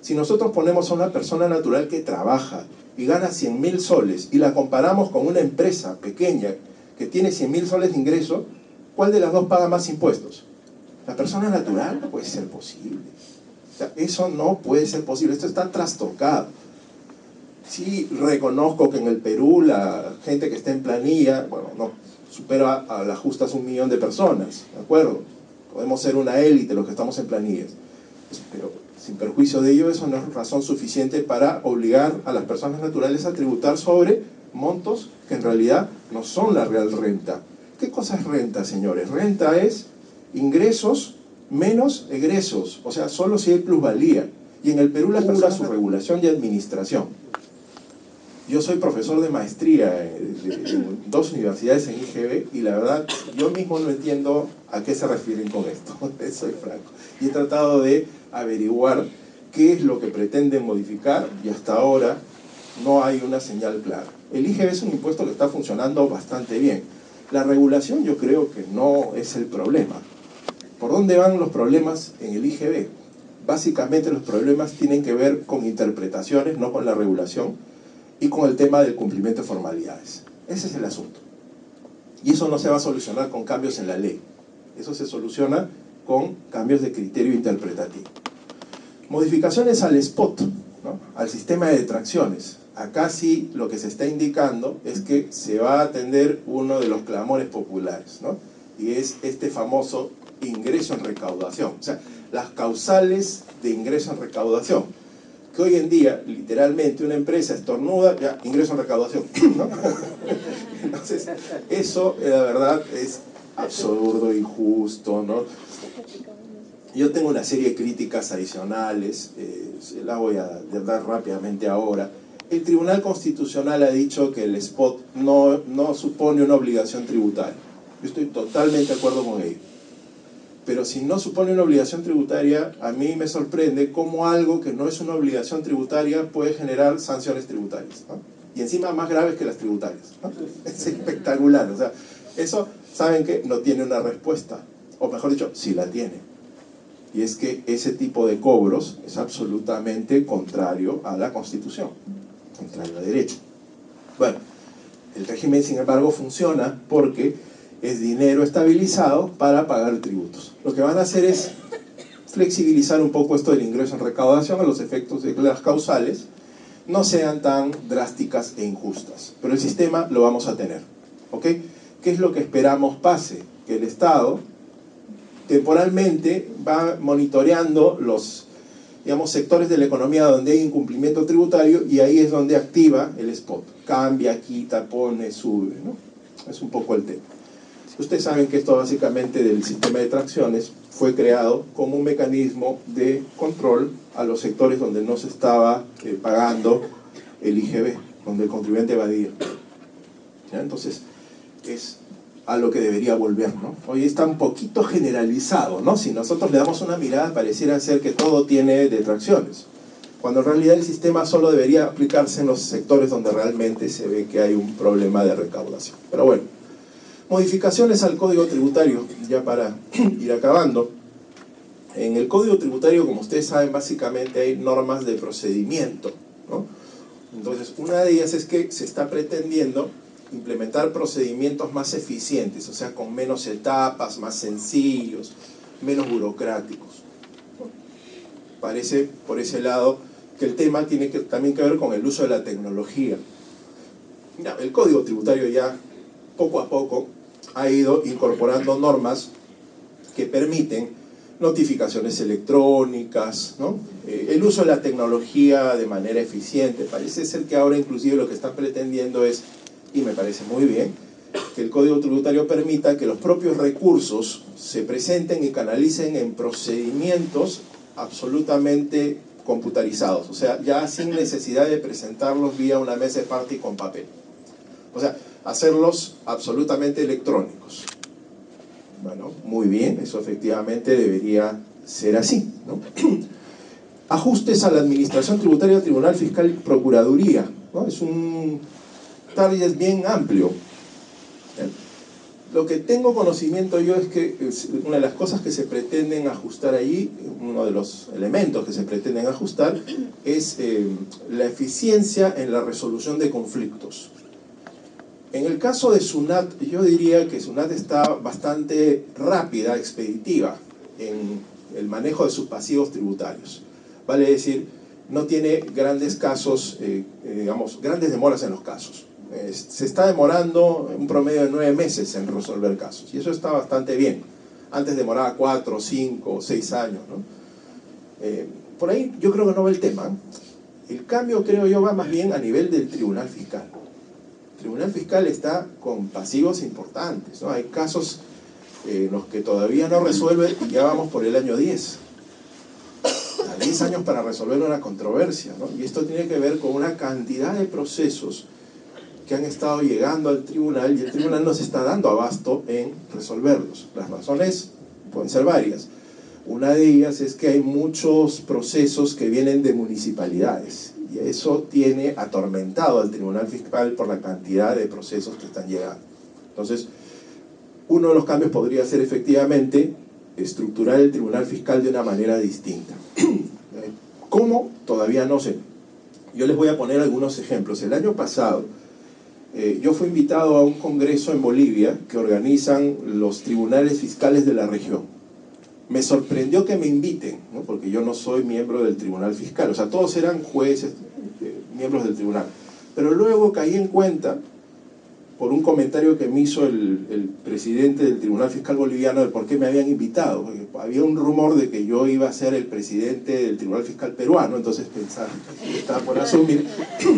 Si nosotros ponemos a una persona natural que trabaja y gana 100.000 soles y la comparamos con una empresa pequeña que tiene 100.000 soles de ingreso, ¿cuál de las dos paga más impuestos? La persona natural. No puede ser posible. O sea, eso no puede ser posible, esto está trastocado. Sí, reconozco que en el Perú la gente que está en planilla, bueno, no supera a las justas 1 millón de personas, ¿de acuerdo? Podemos ser una élite los que estamos en planillas, pero sin perjuicio de ello, eso no es razón suficiente para obligar a las personas naturales a tributar sobre montos que en realidad no son la real renta. ¿Qué cosa es renta, señores? Renta es ingresos menos egresos, o sea, solo si hay plusvalía. Y en el Perú las personas su regulación y administración. Yo soy profesor de maestría en 2 universidades en IGB y la verdad, yo mismo no entiendo a qué se refieren con esto, soy franco. Y he tratado de averiguar qué es lo que pretenden modificar y hasta ahora no hay una señal clara. El IGB es un impuesto que está funcionando bastante bien. La regulación yo creo que no es el problema. ¿Por dónde van los problemas en el IGB? Básicamente los problemas tienen que ver con interpretaciones, no con la regulación, y con el tema del cumplimiento de formalidades. Ese es el asunto. Y eso no se va a solucionar con cambios en la ley. Eso se soluciona con cambios de criterio interpretativo. Modificaciones al spot, ¿no? Al sistema de detracciones. Acá sí lo que se está indicando es que se va a atender uno de los clamores populares, ¿no? Y es este famoso ingreso en recaudación. O sea, las causales de ingreso en recaudación. Que hoy en día, literalmente, una empresa estornuda, ya, ingreso en recaudación, ¿no? Entonces, eso, la verdad, es absurdo, injusto, ¿no? Yo tengo una serie de críticas adicionales, la voy a dar rápidamente ahora. El Tribunal Constitucional ha dicho que el spot no supone una obligación tributaria. Yo estoy totalmente de acuerdo con ello. Pero si no supone una obligación tributaria, a mí me sorprende cómo algo que no es una obligación tributaria puede generar sanciones tributarias, ¿no? Y encima más graves que las tributarias, ¿no? Es espectacular. O sea, eso, ¿saben qué? No tiene una respuesta. O mejor dicho, sí la tiene. Y es que ese tipo de cobros es absolutamente contrario a la Constitución, contrario a derecho. Bueno, el régimen, sin embargo, funciona porque es dinero estabilizado para pagar tributos. Lo que van a hacer es flexibilizar un poco esto del ingreso en recaudación a los efectos de que las causales no sean tan drásticas e injustas. Pero el sistema lo vamos a tener, ¿ok? ¿Qué es lo que esperamos pase? Que el Estado temporalmente va monitoreando los, digamos, sectores de la economía donde hay incumplimiento tributario y ahí es donde activa el spot. Cambia, quita, pone, sube, ¿no? Es un poco el tema. Ustedes saben que esto básicamente del sistema de detracciones fue creado como un mecanismo de control a los sectores donde no se estaba pagando el IGB, donde el contribuyente evadía. ¿Ya? Entonces, es a lo que debería volver, ¿no? Hoy está un poquito generalizado, ¿no? Si nosotros le damos una mirada, pareciera ser que todo tiene detracciones, cuando en realidad el sistema solo debería aplicarse en los sectores donde realmente se ve que hay un problema de recaudación. Pero bueno. Modificaciones al Código Tributario, ya para ir acabando. En el Código Tributario, como ustedes saben, básicamente hay normas de procedimiento, ¿no? Entonces, una de ellas es que se está pretendiendo implementar procedimientos más eficientes, o sea, con menos etapas, más sencillos, menos burocráticos, ¿no? Parece, por ese lado, que el tema tiene también que ver con el uso de la tecnología. Ya, el Código Tributario ya poco a poco ha ido incorporando normas que permiten notificaciones electrónicas, ¿no? El uso de la tecnología de manera eficiente. Parece ser que ahora inclusive lo que están pretendiendo es, y me parece muy bien, que el Código Tributario permita que los propios recursos se presenten y canalicen en procedimientos absolutamente computarizados, o sea, ya sin necesidad de presentarlos vía una mesa de parte y con papel. O sea, hacerlos absolutamente electrónicos. Bueno, muy bien, eso efectivamente debería ser así, ¿no? Ajustes a la administración tributaria, tribunal fiscal y procuraduría, ¿no? Es un target bien amplio. Lo que tengo conocimiento yo es que una de las cosas que se pretenden ajustar allí, uno de los elementos que se pretenden ajustar, es la eficiencia en la resolución de conflictos. En el caso de SUNAT, yo diría que SUNAT está bastante rápida, expeditiva en el manejo de sus pasivos tributarios. Vale decir, no tiene grandes casos, digamos, grandes demoras en los casos. Se está demorando un promedio de 9 meses en resolver casos, y eso está bastante bien. Antes demoraba 4, 5, 6 años, ¿no? Por ahí yo creo que no va el tema. El cambio, creo yo, va más bien a nivel del tribunal fiscal. El tribunal fiscal está con pasivos importantes, ¿no? Hay casos en los que todavía no resuelve y ya vamos por el año 10. A 10 años para resolver una controversia, ¿no? Y esto tiene que ver con una cantidad de procesos que han estado llegando al tribunal, y el tribunal no se está dando abasto en resolverlos. Las razones pueden ser varias. Una de ellas es que hay muchos procesos que vienen de municipalidades, y eso tiene atormentado al tribunal fiscal por la cantidad de procesos que están llegando. Entonces, uno de los cambios podría ser efectivamente estructurar el tribunal fiscal de una manera distinta. ¿Cómo? Todavía no sé. Yo les voy a poner algunos ejemplos. El año pasado, yo fui invitado a un congreso en Bolivia que organizan los tribunales fiscales de la región. Me sorprendió que me inviten, ¿no? Porque yo no soy miembro del tribunal fiscal, o sea, todos eran jueces, miembros del tribunal. Pero luego caí en cuenta, por un comentario que me hizo el presidente del tribunal fiscal boliviano, de por qué me habían invitado. Porque había un rumor de que yo iba a ser el presidente del tribunal fiscal peruano, entonces pensaba que estaba por asumir,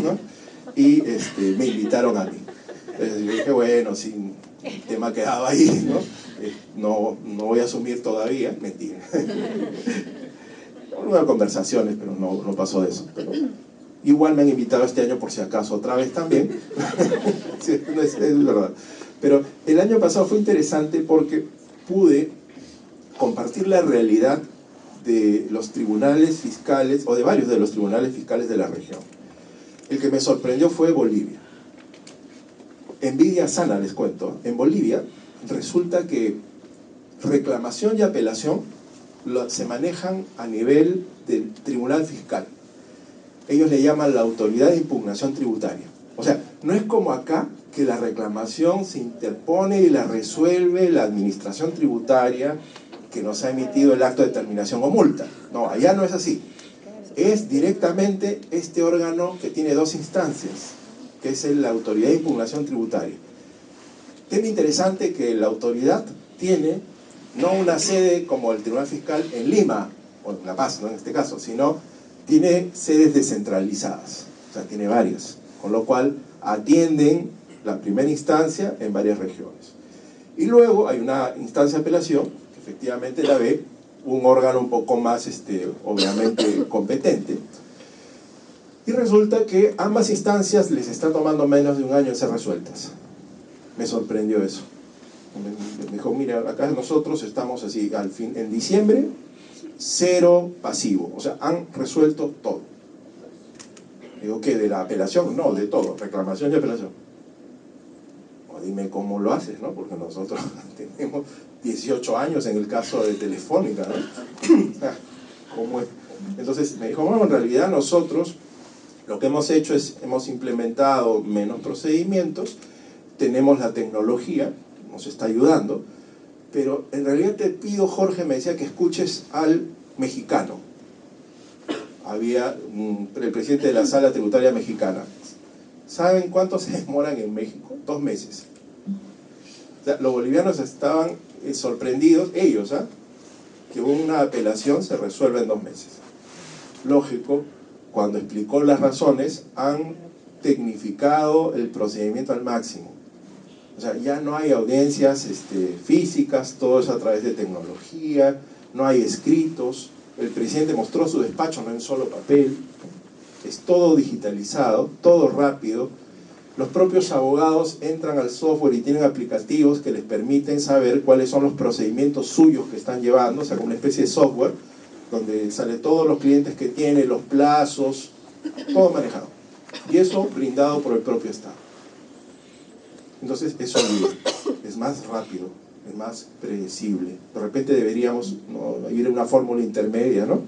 ¿no? Y me invitaron a mí. Entonces yo dije, bueno, sí, el tema quedaba ahí, ¿no? No voy a asumir todavía, mentira. Hubo conversaciones, pero no pasó de eso. Pero igual me han invitado este año por si acaso otra vez también. Sí, es verdad. Pero el año pasado fue interesante porque pude compartir la realidad de los tribunales fiscales, o de varios de los tribunales fiscales de la región. El que me sorprendió fue Bolivia. Envidia sana, les cuento. En Bolivia resulta que reclamación y apelación se manejan a nivel del tribunal fiscal. Ellos le llaman la autoridad de impugnación tributaria. O sea, no es como acá, que la reclamación se interpone y la resuelve la administración tributaria que nos ha emitido el acto de terminación o multa. No, allá no es así. Es directamente este órgano que tiene 2 instancias, que es la autoridad de impugnación tributaria. Tema interesante que la autoridad tiene no una sede como el Tribunal Fiscal en Lima, o en La Paz, ¿no? En este caso, sino tiene sedes descentralizadas, o sea, tiene varias, con lo cual atienden la primera instancia en varias regiones. Y luego hay una instancia de apelación, que efectivamente la ve un órgano un poco más, obviamente, competente. Y resulta que ambas instancias les está tomando menos de un año en ser resueltas. Me sorprendió eso. Me dijo, mira, acá nosotros estamos así, en diciembre, 0 pasivo. O sea, han resuelto todo. Digo, ¿qué? ¿De la apelación? No, de todo. Reclamación y apelación. O dime cómo lo haces, ¿no? Porque nosotros tenemos 18 años en el caso de Telefónica, ¿no? ¿Cómo es? Entonces me dijo, bueno, en realidad nosotros lo que hemos hecho es, hemos implementado menos procedimientos, tenemos la tecnología, nos está ayudando, pero en realidad te pido, Jorge, me decía que escuches al mexicano. Había el presidente de la Sala Tributaria Mexicana. ¿Saben cuánto se demoran en México? 2 meses. O sea, los bolivianos estaban sorprendidos, ellos, que una apelación se resuelve en 2 meses. Lógico, cuando explicó las razones, han tecnificado el procedimiento al máximo. O sea, ya no hay audiencias físicas, todo es a través de tecnología, no hay escritos, el presidente mostró su despacho, no en solo papel, es todo digitalizado, todo rápido. Los propios abogados entran al software y tienen aplicativos que les permiten saber cuáles son los procedimientos suyos que están llevando, o sea, como una especie de software, donde sale todos los clientes que tiene, los plazos, todo manejado. Y eso brindado por el propio Estado. Entonces, eso es más rápido, es más predecible. De repente deberíamos ir a una fórmula intermedia, ¿no?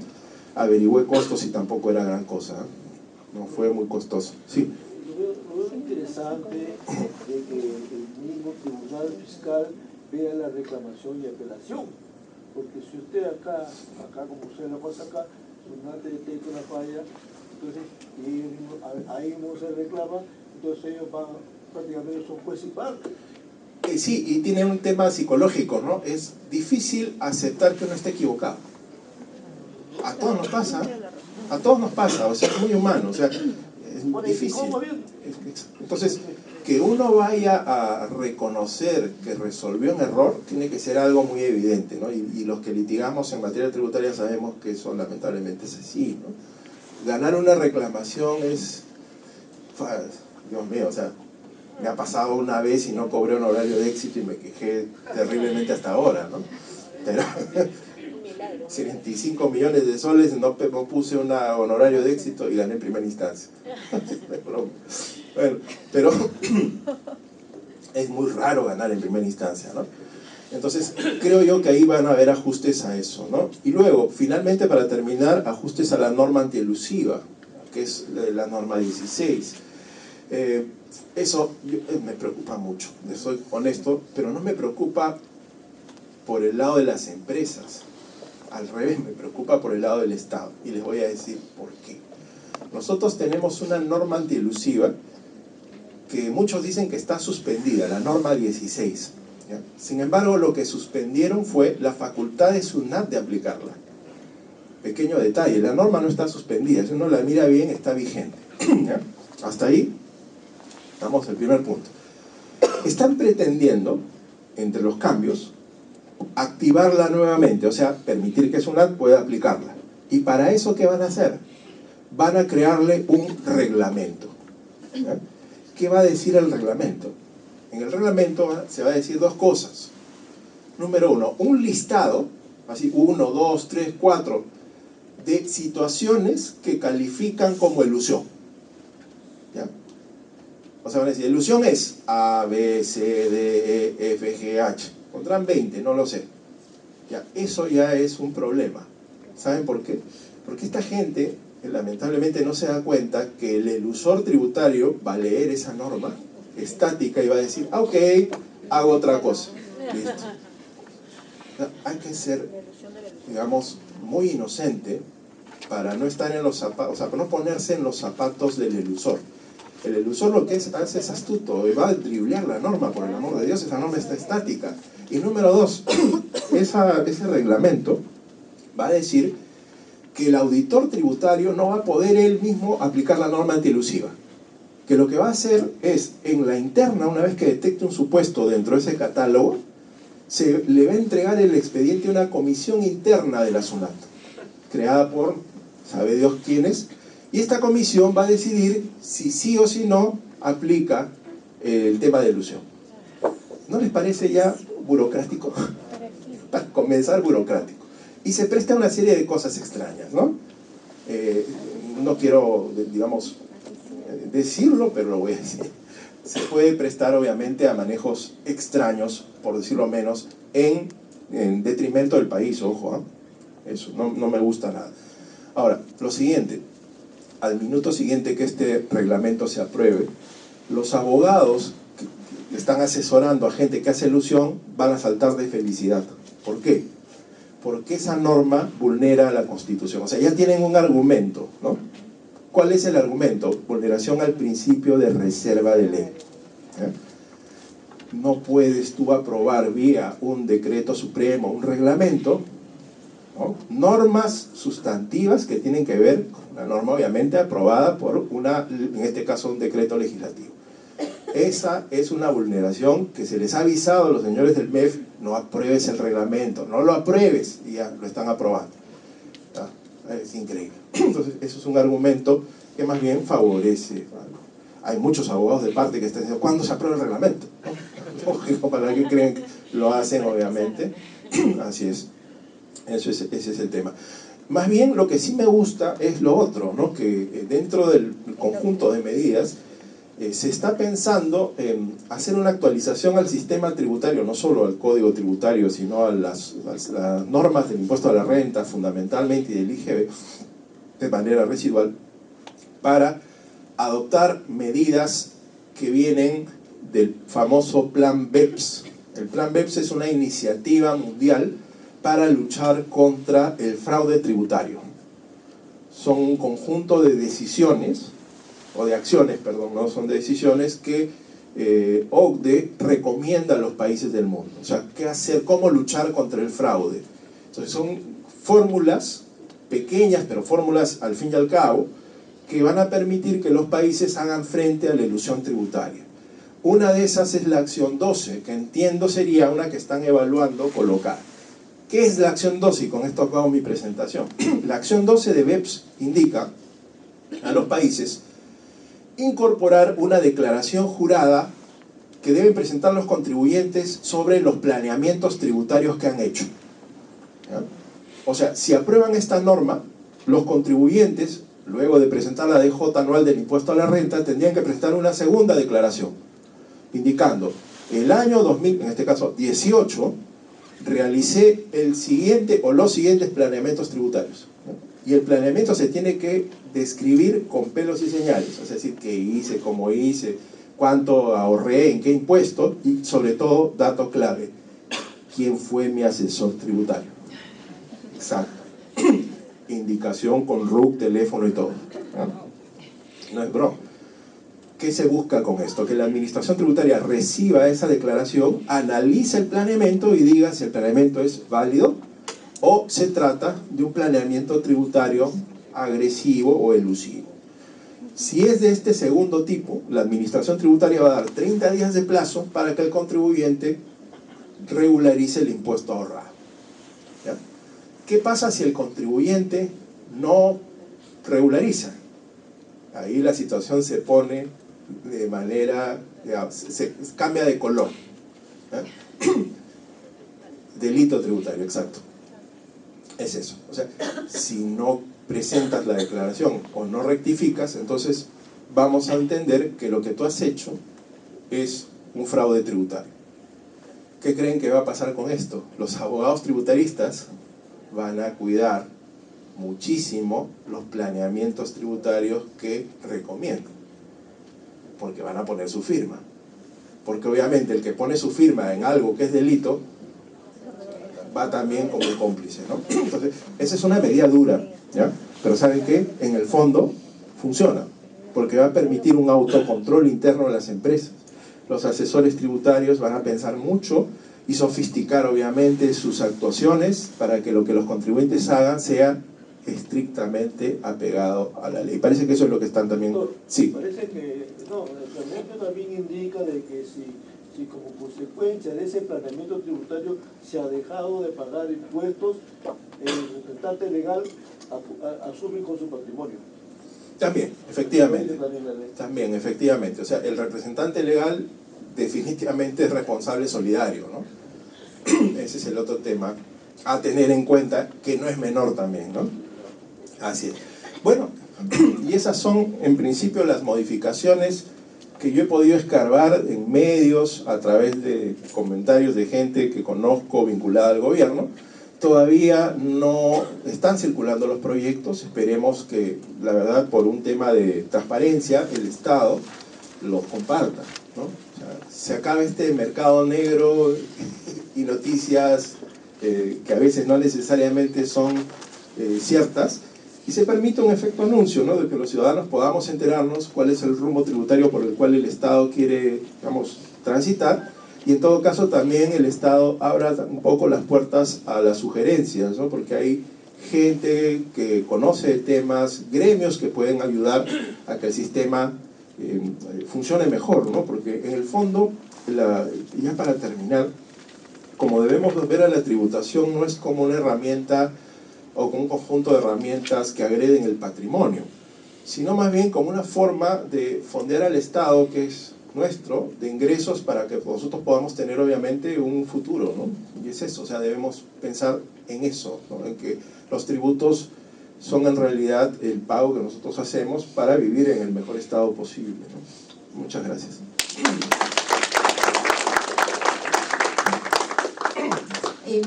Averigüé costos y tampoco era gran cosa, ¿eh? No fue muy costoso. Sí. Lo veo interesante de que el mismo Tribunal Fiscal vea la reclamación y apelación. Porque si usted acá como usted lo pasa acá, el tribunal te detecta una falla, entonces ahí mismo se reclama, entonces ellos van, prácticamente son juez y parte. Sí, y tiene un tema psicológico, ¿no? Es difícil aceptar que uno esté equivocado. A todos nos pasa, a todos nos pasa, o sea, es muy humano, o sea, es difícil. Entonces, que uno vaya a reconocer que resolvió un error tiene que ser algo muy evidente, ¿no? Y los que litigamos en materia tributaria sabemos que eso lamentablemente es así, ¿no? Ganar una reclamación es, Dios mío, o sea, me ha pasado una vez y no cobré un horario de éxito y me quejé terriblemente hasta ahora, ¿no? Pero 25 millones de soles, no puse un honorario de éxito y gané en primera instancia. Bueno, pero es muy raro ganar en primera instancia, ¿no? Entonces, creo yo que ahí van a haber ajustes a eso, ¿no? Y luego, finalmente, para terminar, ajustes a la norma antielusiva, que es la norma 16. Eso me preocupa mucho, soy honesto, pero no me preocupa por el lado de las empresas. Al revés, me preocupa por el lado del Estado. Y les voy a decir por qué. Nosotros tenemos una norma antielusiva que muchos dicen que está suspendida, la norma 16. ¿Ya? Sin embargo, lo que suspendieron fue la facultad de SUNAT de aplicarla. Pequeño detalle, la norma no está suspendida, si uno la mira bien, está vigente. ¿Ya? Hasta ahí, estamos en el primer punto. Están pretendiendo, entre los cambios, activarla nuevamente, o sea, permitir que SUNAT pueda aplicarla. ¿Y para eso qué van a hacer? Van a crearle un reglamento. ¿Ya? ¿Qué va a decir el reglamento? En el reglamento se va a decir dos cosas. Número uno, un listado, así 1, 2, 3, 4, de situaciones que califican como elusión. ¿Ya? O sea, van a decir, elusión es A, B, C, D, E, F, G, H. Pondrán 20, no lo sé. ¿Ya? Eso ya es un problema. ¿Saben por qué? Porque esta gente lamentablemente no se da cuenta que el elusor tributario va a leer esa norma estática y va a decir, ok, hago otra cosa. Listo. Hay que ser, digamos, muy inocente para no estar en los zapatos, o sea, para no ponerse en los zapatos del elusor. El elusor lo que hace es astuto, y va a driblear la norma, por el amor de Dios, esa norma está estática. Y número dos, ese reglamento va a decir que el auditor tributario no va a poder él mismo aplicar la norma antielusiva. Que lo que va a hacer es, en la interna, una vez que detecte un supuesto dentro de ese catálogo, se le va a entregar el expediente a una comisión interna de la SUNAT, creada por sabe Dios quiénes, y esta comisión va a decidir si sí o si no aplica el tema de elusión. ¿No les parece ya burocrático? Para comenzar, burocrático. Y se presta a una serie de cosas extrañas, ¿no? No quiero, digamos, decirlo, pero lo voy a decir. Se puede prestar, obviamente, a manejos extraños, por decirlo menos, en detrimento del país, ojo, ¿eh? Eso no me gusta nada. Ahora, lo siguiente, al minuto siguiente que este reglamento se apruebe, los abogados que están asesorando a gente que hace elusión van a saltar de felicidad. ¿Por qué? Porque esa norma vulnera la Constitución. O sea, ya tienen un argumento, ¿no? ¿Cuál es el argumento? Vulneración al principio de reserva de ley. ¿Eh? No puedes tú aprobar vía un decreto supremo, un reglamento, ¿no? Normas sustantivas que tienen que ver con una norma obviamente aprobada por en este caso un decreto legislativo. Esa es una vulneración que se les ha avisado a los señores del MEF no apruebes el reglamento, no lo apruebes, y ya lo están aprobando. Es increíble. Entonces, eso es un argumento que más bien favorece. Hay muchos abogados de parte que están diciendo, ¿cuándo se aprueba el reglamento? ¿No? Para que creen que lo hacen, obviamente. Así es. Ese es el tema. Más bien, lo que sí me gusta es lo otro, ¿no? Que dentro del conjunto de medidas se está pensando en hacer una actualización al sistema tributario, no solo al código tributario, sino a las normas del impuesto a la renta, fundamentalmente, y del IGB, de manera residual, para adoptar medidas que vienen del famoso Plan BEPS. El Plan BEPS es una iniciativa mundial para luchar contra el fraude tributario. Son un conjunto de decisiones, o de acciones, perdón, no son de decisiones, que OCDE recomienda a los países del mundo. O sea, qué hacer, cómo luchar contra el fraude. Entonces son fórmulas pequeñas, pero fórmulas al fin y al cabo, que van a permitir que los países hagan frente a la elusión tributaria. Una de esas es la acción 12, que entiendo sería una que están evaluando colocar. ¿Qué es la acción 12? Y con esto acabo mi presentación. La acción 12 de BEPS indica a los países incorporar una declaración jurada que deben presentar los contribuyentes sobre los planeamientos tributarios que han hecho. ¿Ya? O sea, si aprueban esta norma, los contribuyentes, luego de presentar la DJ anual del impuesto a la renta, tendrían que presentar una segunda declaración, indicando, el año 2000, en este caso 18, realicé el siguiente o los siguientes planeamientos tributarios. Y el planeamiento se tiene que describir con pelos y señales, es decir, qué hice, cómo hice, cuánto ahorré, en qué impuesto, y sobre todo, dato clave, quién fue mi asesor tributario. Exacto. Indicación con RUC, teléfono y todo. No es broma. ¿Qué se busca con esto? Que la administración tributaria reciba esa declaración, analice el planeamiento y diga si el planeamiento es válido o se trata de un planeamiento tributario agresivo o elusivo. Si es de este segundo tipo, la administración tributaria va a dar 30 días de plazo para que el contribuyente regularice el impuesto ahorrado. ¿Ya? ¿Qué pasa si el contribuyente no regulariza? Ahí la situación se pone de manera, se cambia de color. Delito tributario, exacto. Es eso. O sea, si no presentas la declaración o no rectificas, entonces vamos a entender que lo que tú has hecho es un fraude tributario. ¿Qué creen que va a pasar con esto? Los abogados tributaristas van a cuidar muchísimo los planeamientos tributarios que recomiendan, porque van a poner su firma, porque obviamente el que pone su firma en algo que es delito va también como un cómplice, ¿no? Entonces, esa es una medida dura, ¿ya? Pero ¿saben qué? En el fondo funciona, porque va a permitir un autocontrol interno de las empresas. Los asesores tributarios van a pensar mucho y sofisticar obviamente sus actuaciones para que lo que los contribuyentes hagan sea estrictamente apegado a la ley. Parece que eso es lo que están también... Sí. Parece que, no, el planeamiento también indica de que si como consecuencia de ese planeamiento tributario se ha dejado de pagar impuestos, el representante legal asume con su patrimonio. También, efectivamente. También, efectivamente. O sea, el representante legal definitivamente es responsable solidario, ¿no? Ese es el otro tema a tener en cuenta, que no es menor también, ¿no? Así es. Bueno, y esas son en principio las modificaciones que yo he podido escarbar en medios a través de comentarios de gente que conozco vinculada al gobierno. Todavía no están circulando los proyectos, esperemos que, la verdad, por un tema de transparencia, el Estado los comparta, ¿no? O sea, se acaba este mercado negro y noticias que a veces no necesariamente son ciertas, y se permite un efecto anuncio, ¿no? De que los ciudadanos podamos enterarnos cuál es el rumbo tributario por el cual el Estado quiere, digamos, transitar, y en todo caso también el Estado abra un poco las puertas a las sugerencias, ¿no? Porque hay gente que conoce temas, gremios que pueden ayudar a que el sistema funcione mejor, ¿no? Porque en el fondo, ya para terminar, como debemos ver a la tributación, no es como una herramienta o como un conjunto de herramientas que agreden el patrimonio, sino más bien como una forma de fondear al Estado, que es nuestro, de ingresos para que nosotros podamos tener obviamente un futuro, ¿no? Y es eso, o sea, debemos pensar en eso, ¿no? En que los tributos son en realidad el pago que nosotros hacemos para vivir en el mejor estado posible, ¿no? Muchas gracias.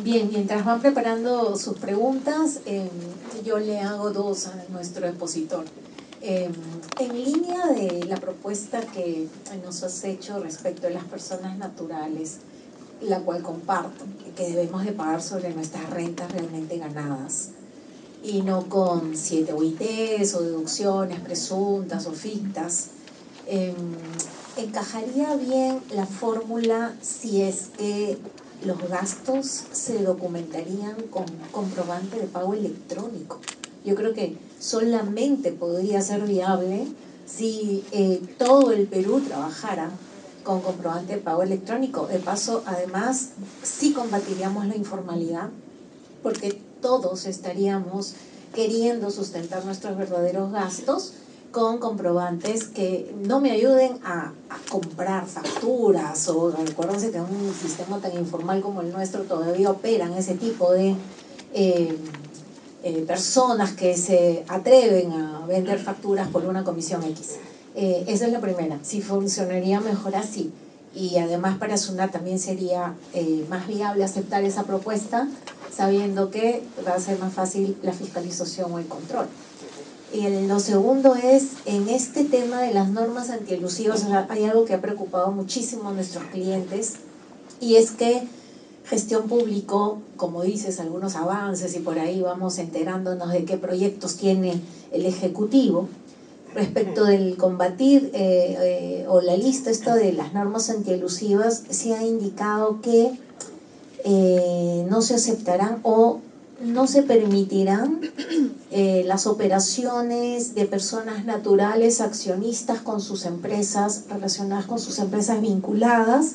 Bien, mientras van preparando sus preguntas, yo le hago dos a nuestro expositor. En línea de la propuesta que nos has hecho respecto a las personas naturales, la cual comparto, que debemos de pagar sobre nuestras rentas realmente ganadas y no con 7 OITs o deducciones presuntas o fictas, encajaría bien la fórmula si es que los gastos se documentarían con comprobante de pago electrónico. Yo creo que solamente podría ser viable si todo el Perú trabajara con comprobante de pago electrónico. De paso, además, sí combatiríamos la informalidad, porque todos estaríamos queriendo sustentar nuestros verdaderos gastos con comprobantes que no me ayuden a comprar facturas, o acuérdense que en un sistema tan informal como el nuestro todavía operan ese tipo de personas que se atreven a vender facturas por una comisión X. Esa es la primera, si funcionaría mejor así. Y además para SUNAT también sería más viable aceptar esa propuesta, sabiendo que va a ser más fácil la fiscalización o el control. Y lo segundo es, en este tema de las normas antielusivas, hay algo que ha preocupado muchísimo a nuestros clientes, y es que Gestión publicó, como dices, algunos avances, y por ahí vamos enterándonos de qué proyectos tiene el Ejecutivo respecto del combatir o la lista esta de las normas antielusivas. Se ha indicado que no se aceptarán o no se permitirán las operaciones de personas naturales accionistas con sus empresas, relacionadas con sus empresas vinculadas,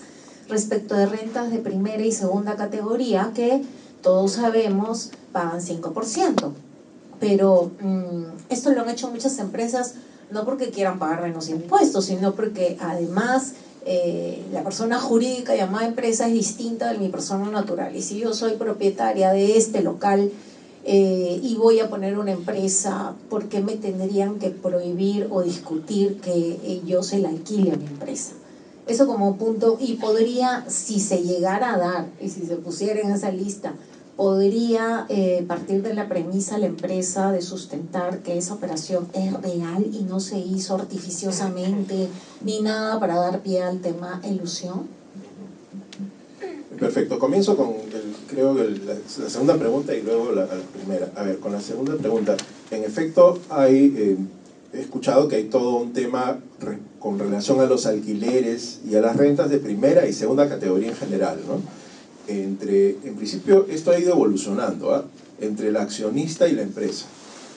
respecto de rentas de primera y segunda categoría, que todos sabemos pagan 5%. Pero esto lo han hecho muchas empresas no porque quieran pagar menos impuestos, sino porque además la persona jurídica llamada empresa es distinta de mi persona natural. Y si yo soy propietaria de este local y voy a poner una empresa, ¿por qué me tendrían que prohibir o discutir que yo se la alquile a mi empresa? Eso como punto. Y podría, si se llegara a dar y si se pusiera en esa lista, podría partir de la premisa la empresa de sustentar que esa operación es real y no se hizo artificiosamente ni nada para dar pie al tema elusión. Perfecto, comienzo con creo que la segunda pregunta y luego la primera. A ver, con la segunda pregunta, en efecto he escuchado que hay todo un tema con relación a los alquileres y a las rentas de primera y segunda categoría en general, ¿no? En principio esto ha ido evolucionando, ¿eh? Entre el accionista y la empresa.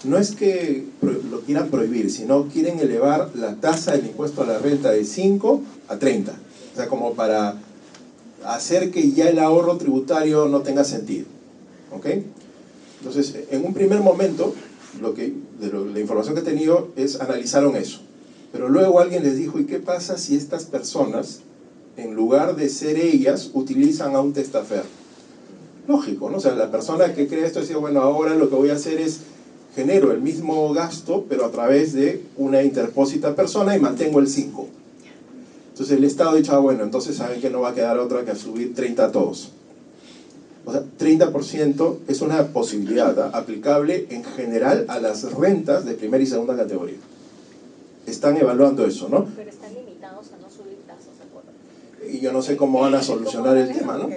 No es que lo quieran prohibir, sino quieren elevar la tasa del impuesto a la renta de 5 a 30. O sea, como para hacer que ya el ahorro tributario no tenga sentido. ¿Ok? Entonces, en un primer momento, la información que he tenido es analizaron eso. Pero luego alguien les dijo, ¿y qué pasa si estas personas, en lugar de ser ellas, utilizan a un testaferro? Lógico, ¿no? O sea, la persona que cree esto decía, bueno, ahora lo que voy a hacer es genero el mismo gasto, pero a través de una interpósita persona y mantengo el 5. Entonces el Estado ha dicho, bueno, entonces saben que no va a quedar otra que subir 30 a todos. O sea, 30% es una posibilidad aplicable en general a las rentas de primera y segunda categoría. Están evaluando eso, ¿no? Pero están limitados a no subir tasas, ¿de acuerdo? Y yo no sé cómo van a solucionar el tema, ¿no?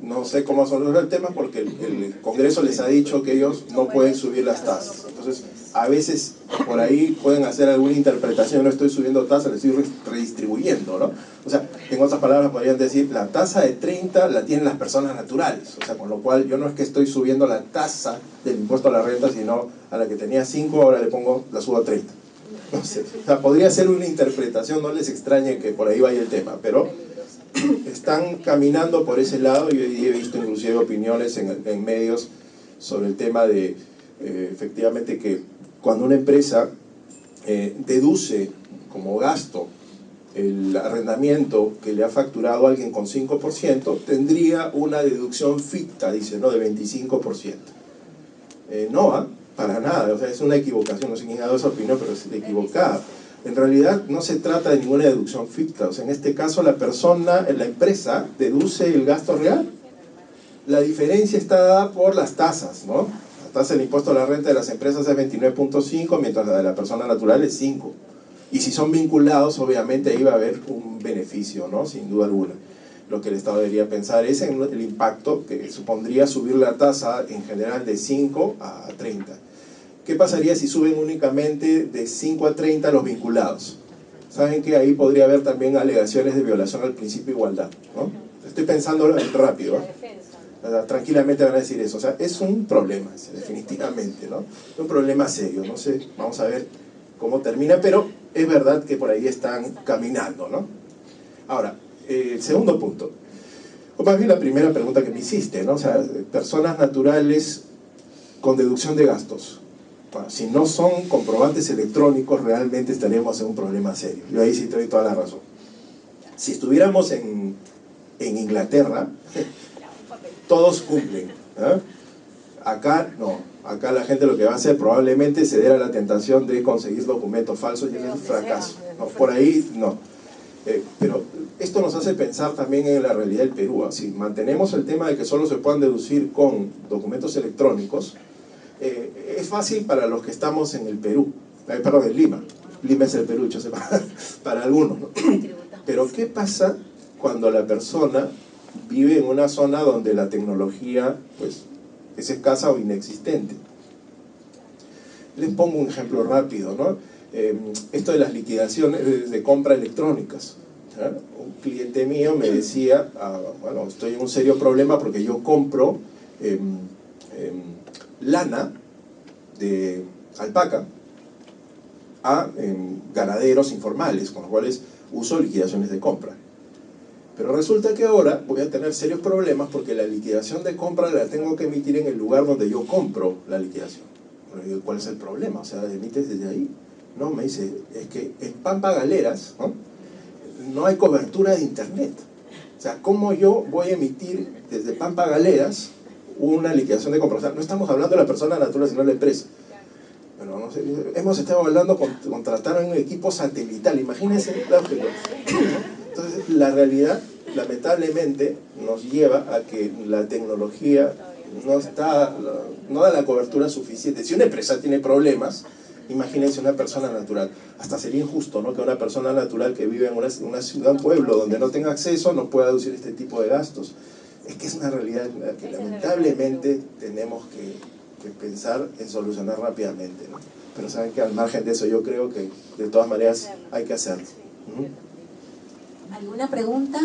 No sé cómo solucionar el tema porque el Congreso les ha dicho que ellos no pueden subir las tasas. Entonces, a veces por ahí pueden hacer alguna interpretación, no estoy subiendo tasas, le estoy redistribuyendo, ¿no? O sea, en otras palabras podrían decir, la tasa de 30 la tienen las personas naturales. O sea, con lo cual yo no es que estoy subiendo la tasa del impuesto a la renta, sino a la que tenía 5, ahora la subo a 30. No sé, o sea, podría ser una interpretación, no les extrañe que por ahí vaya el tema, pero están caminando por ese lado. Yo he visto inclusive opiniones en medios sobre el tema de efectivamente que cuando una empresa deduce como gasto el arrendamiento que le ha facturado a alguien con 5%, tendría una deducción ficta, dice, ¿no?, de 25%. No, para nada, o sea, es una equivocación, no sé quién ha dado esa opinión, pero es equivocada. En realidad no se trata de ninguna deducción ficta, o sea, en este caso la empresa deduce el gasto real. La diferencia está dada por las tasas, ¿no? La tasa del impuesto a la renta de las empresas es 29.5, mientras la de la persona natural es 5. Y si son vinculados, obviamente ahí va a haber un beneficio, ¿no?, sin duda alguna. Lo que el Estado debería pensar es en el impacto que supondría subir la tasa en general de 5 a 30. ¿Qué pasaría si suben únicamente de 5 a 30 los vinculados? Saben que ahí podría haber también alegaciones de violación al principio de igualdad, ¿no? Estoy pensando rápido, ¿no? Tranquilamente van a decir eso. O sea, es un problema, definitivamente, ¿no? Es un problema serio, no sé, vamos a ver cómo termina, pero es verdad que por ahí están caminando, ¿no? Ahora, el segundo punto, o más bien la primera pregunta que me hiciste, ¿no? O sea, personas naturales con deducción de gastos. Bueno, si no son comprobantes electrónicos, realmente estaríamos en un problema serio. Yo ahí sí te doy toda la razón. Si estuviéramos en Inglaterra, todos cumplen, ¿eh? Acá no, acá la gente lo que va a hacer probablemente es ceder a la tentación de conseguir documentos falsos y es un fracaso. No, por ahí no. Pero esto nos hace pensar también en la realidad del Perú. Si mantenemos el tema de que solo se puedan deducir con documentos electrónicos, es fácil para los que estamos en el Perú, perdón, en Lima. Lima es el Perú, yo sé, para algunos, ¿no? Pero ¿qué pasa cuando la persona vive en una zona donde la tecnología pues, es escasa o inexistente? Les pongo un ejemplo rápido, ¿no? Esto de las liquidaciones de compra electrónicas. Un cliente mío me decía, bueno, estoy en un serio problema porque yo compro lana de alpaca a ganaderos informales, con los cuales uso liquidaciones de compra. Pero resulta que ahora voy a tener serios problemas porque la liquidación de compra la tengo que emitir en el lugar donde yo compro la liquidación. ¿Cuál es el problema? O sea, ¿emites desde ahí? No, me dice, es que en Pampa Galeras, ¿no?, no hay cobertura de internet. O sea, ¿cómo yo voy a emitir desde Pampa Galeras una liquidación de compra? O sea, no estamos hablando de la persona natural, sino de la empresa. Bueno, no sé, hemos estado hablando con contratar un equipo satelital, imagínense. Entonces, la realidad, lamentablemente, nos lleva a que la tecnología no da la cobertura suficiente. Si una empresa tiene problemas, imagínense una persona natural. Hasta sería injusto, ¿no?, que una persona natural que vive en una ciudad, un pueblo, donde no tenga acceso, no pueda deducir este tipo de gastos. Es que es una realidad que lamentablemente tenemos que pensar en solucionar rápidamente, ¿no? Pero saben que al margen de eso yo creo que de todas maneras hay que hacerlo. ¿Alguna pregunta?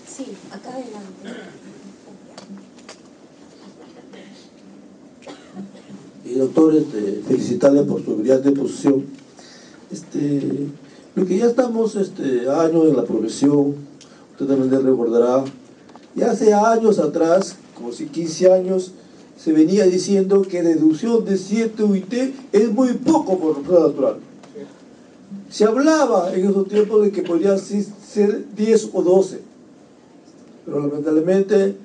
Sí, acá adelante. Y doctor, felicitarle por su brillante posición. Lo que ya estamos años en la profesión, usted también recordará, ya hace años atrás, como si 15 años, se venía diciendo que deducción de 7 UIT es muy poco por persona natural. Se hablaba en esos tiempos de que podría ser 10 o 12, pero lamentablemente,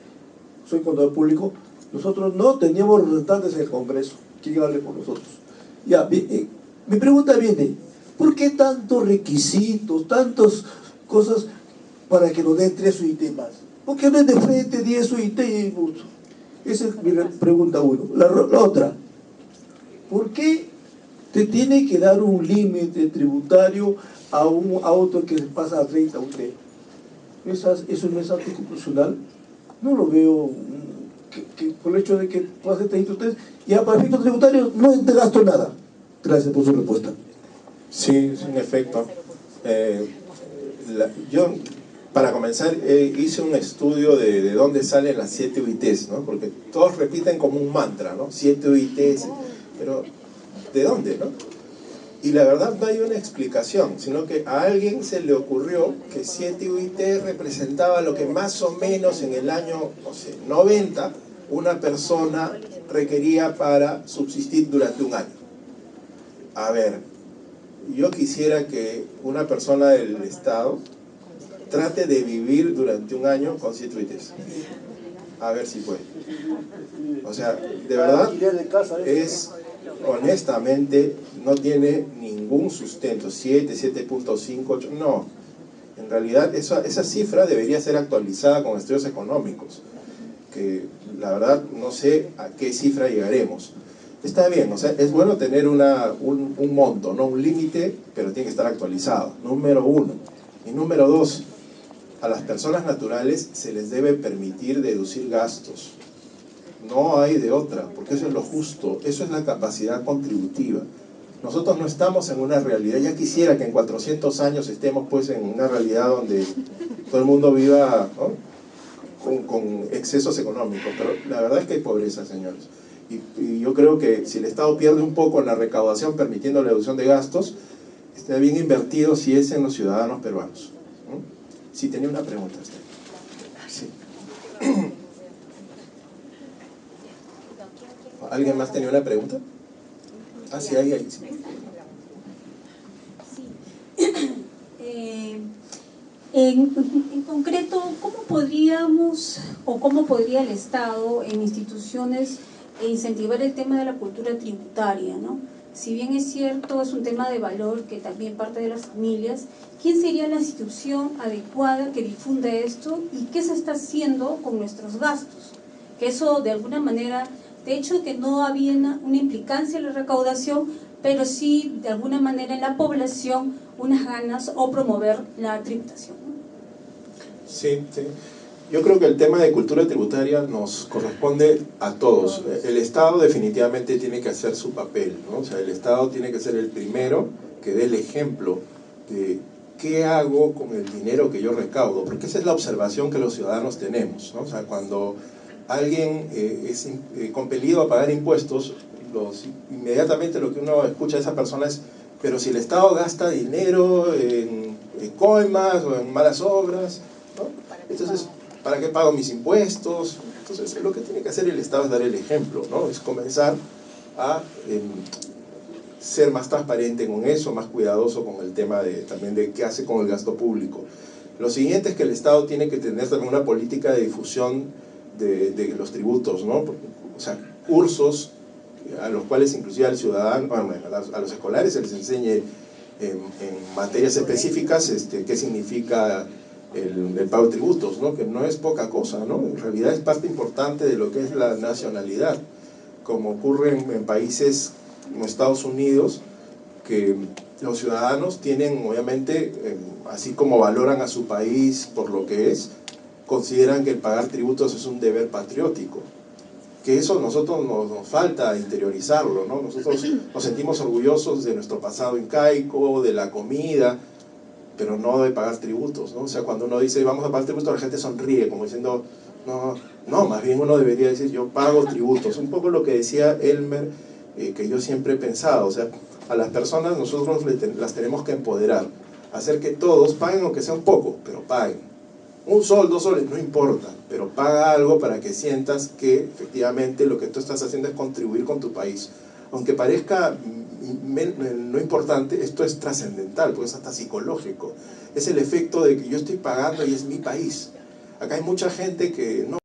soy contador público, nosotros no teníamos representantes en el Congreso que hable por nosotros. Ya, mi pregunta viene, ¿por qué tantos requisitos, tantas cosas para que nos den 3 UIT más? ¿Por qué no es de frente 10 UIT y mucho? Esa es mi pregunta uno. La otra, ¿por qué te tiene que dar un límite tributario a un auto que se pasa a 30 UIT? ¿Eso no es anticonstitucional? No lo veo, que por el hecho de que pase 30 UIT, ya para efectos tributarios no te gasto nada. Gracias por su respuesta. Sí, en efecto. Yo, para comenzar, hice un estudio de dónde salen las 7 UITs, ¿no? Porque todos repiten como un mantra, ¿no? 7 UITs, pero ¿de dónde, no? Y la verdad no hay una explicación, sino que a alguien se le ocurrió que 7 UIT representaba lo que más o menos en el año, no sé, 90, una persona requería para subsistir durante un año. A ver, yo quisiera que una persona del Estado trate de vivir durante un año con 7 UITs. A ver si puede. O sea, de verdad, honestamente, no tiene ningún sustento. 7, 7.5, 8, no. En realidad, esa cifra debería ser actualizada con estudios económicos. Que la verdad, no sé a qué cifra llegaremos. Está bien, o sea, es bueno tener un monto, ¿no? Un límite, pero tiene que estar actualizado. Número 1. Y número 2, a las personas naturales se les debe permitir deducir gastos. No hay de otra, porque eso es lo justo, eso es la capacidad contributiva. Nosotros no estamos en una realidad, ya quisiera que en 400 años estemos pues en una realidad donde todo el mundo viva, ¿no?, con excesos económicos, pero la verdad es que hay pobreza, señores. Y yo creo que si el Estado pierde un poco en la recaudación permitiendo la deducción de gastos, está bien invertido si es en los ciudadanos peruanos. Sí, tenía una pregunta. Sí. ¿Alguien más tenía una pregunta? Ah, sí, ahí. Sí. En concreto, ¿cómo podríamos o cómo podría el Estado en instituciones incentivar el tema de la cultura tributaria, ¿no? Si bien es cierto, es un tema de valor que también parte de las familias, ¿quién sería la institución adecuada que difunda esto y qué se está haciendo con nuestros gastos? Que eso de alguna manera, de hecho que no había una implicancia en la recaudación, pero sí de alguna manera en la población unas ganas o promover la tributación, ¿no? Sí, sí. Yo creo que el tema de cultura tributaria nos corresponde a todos. El Estado definitivamente tiene que hacer su papel, ¿no? O sea, el Estado tiene que ser el primero que dé el ejemplo de qué hago con el dinero que yo recaudo, porque esa es la observación que los ciudadanos tenemos, ¿no? O sea, cuando alguien es compelido a pagar impuestos, inmediatamente lo que uno escucha de esa persona es: pero si el Estado gasta dinero en coimas o en malas obras, ¿no? Entonces, ¿para qué pago mis impuestos? Entonces, lo que tiene que hacer el Estado es dar el ejemplo, ¿no? Es comenzar a ser más transparente con eso, más cuidadoso con el tema también de qué hace con el gasto público. Lo siguiente es que el Estado tiene que tener también una política de difusión de los tributos, ¿no? O sea, cursos a los cuales inclusive al ciudadano, bueno, a los escolares se les enseñe en materias específicas qué significa el pago de tributos, ¿no? Que no es poca cosa, ¿no? En realidad es parte importante de lo que es la nacionalidad, como ocurre en países como Estados Unidos, que los ciudadanos tienen, obviamente, así como valoran a su país por lo que es, consideran que el pagar tributos es un deber patriótico, que eso nosotros nos falta interiorizarlo, ¿no? Nosotros nos sentimos orgullosos de nuestro pasado incaico, de la comida, pero no de pagar tributos, ¿no? O sea, cuando uno dice vamos a pagar tributos, la gente sonríe como diciendo no, más bien uno debería decir yo pago tributos. Un poco lo que decía Elmer, que yo siempre he pensado, o sea, a las personas nosotros las tenemos que empoderar, hacer que todos paguen, aunque sea un poco, pero paguen. 1 sol, 2 soles, no importa, pero paga algo para que sientas que efectivamente lo que tú estás haciendo es contribuir con tu país. Aunque parezca no importante, esto es trascendental, porque es hasta psicológico. Es el efecto de que yo estoy pagando y es mi país. Acá hay mucha gente que no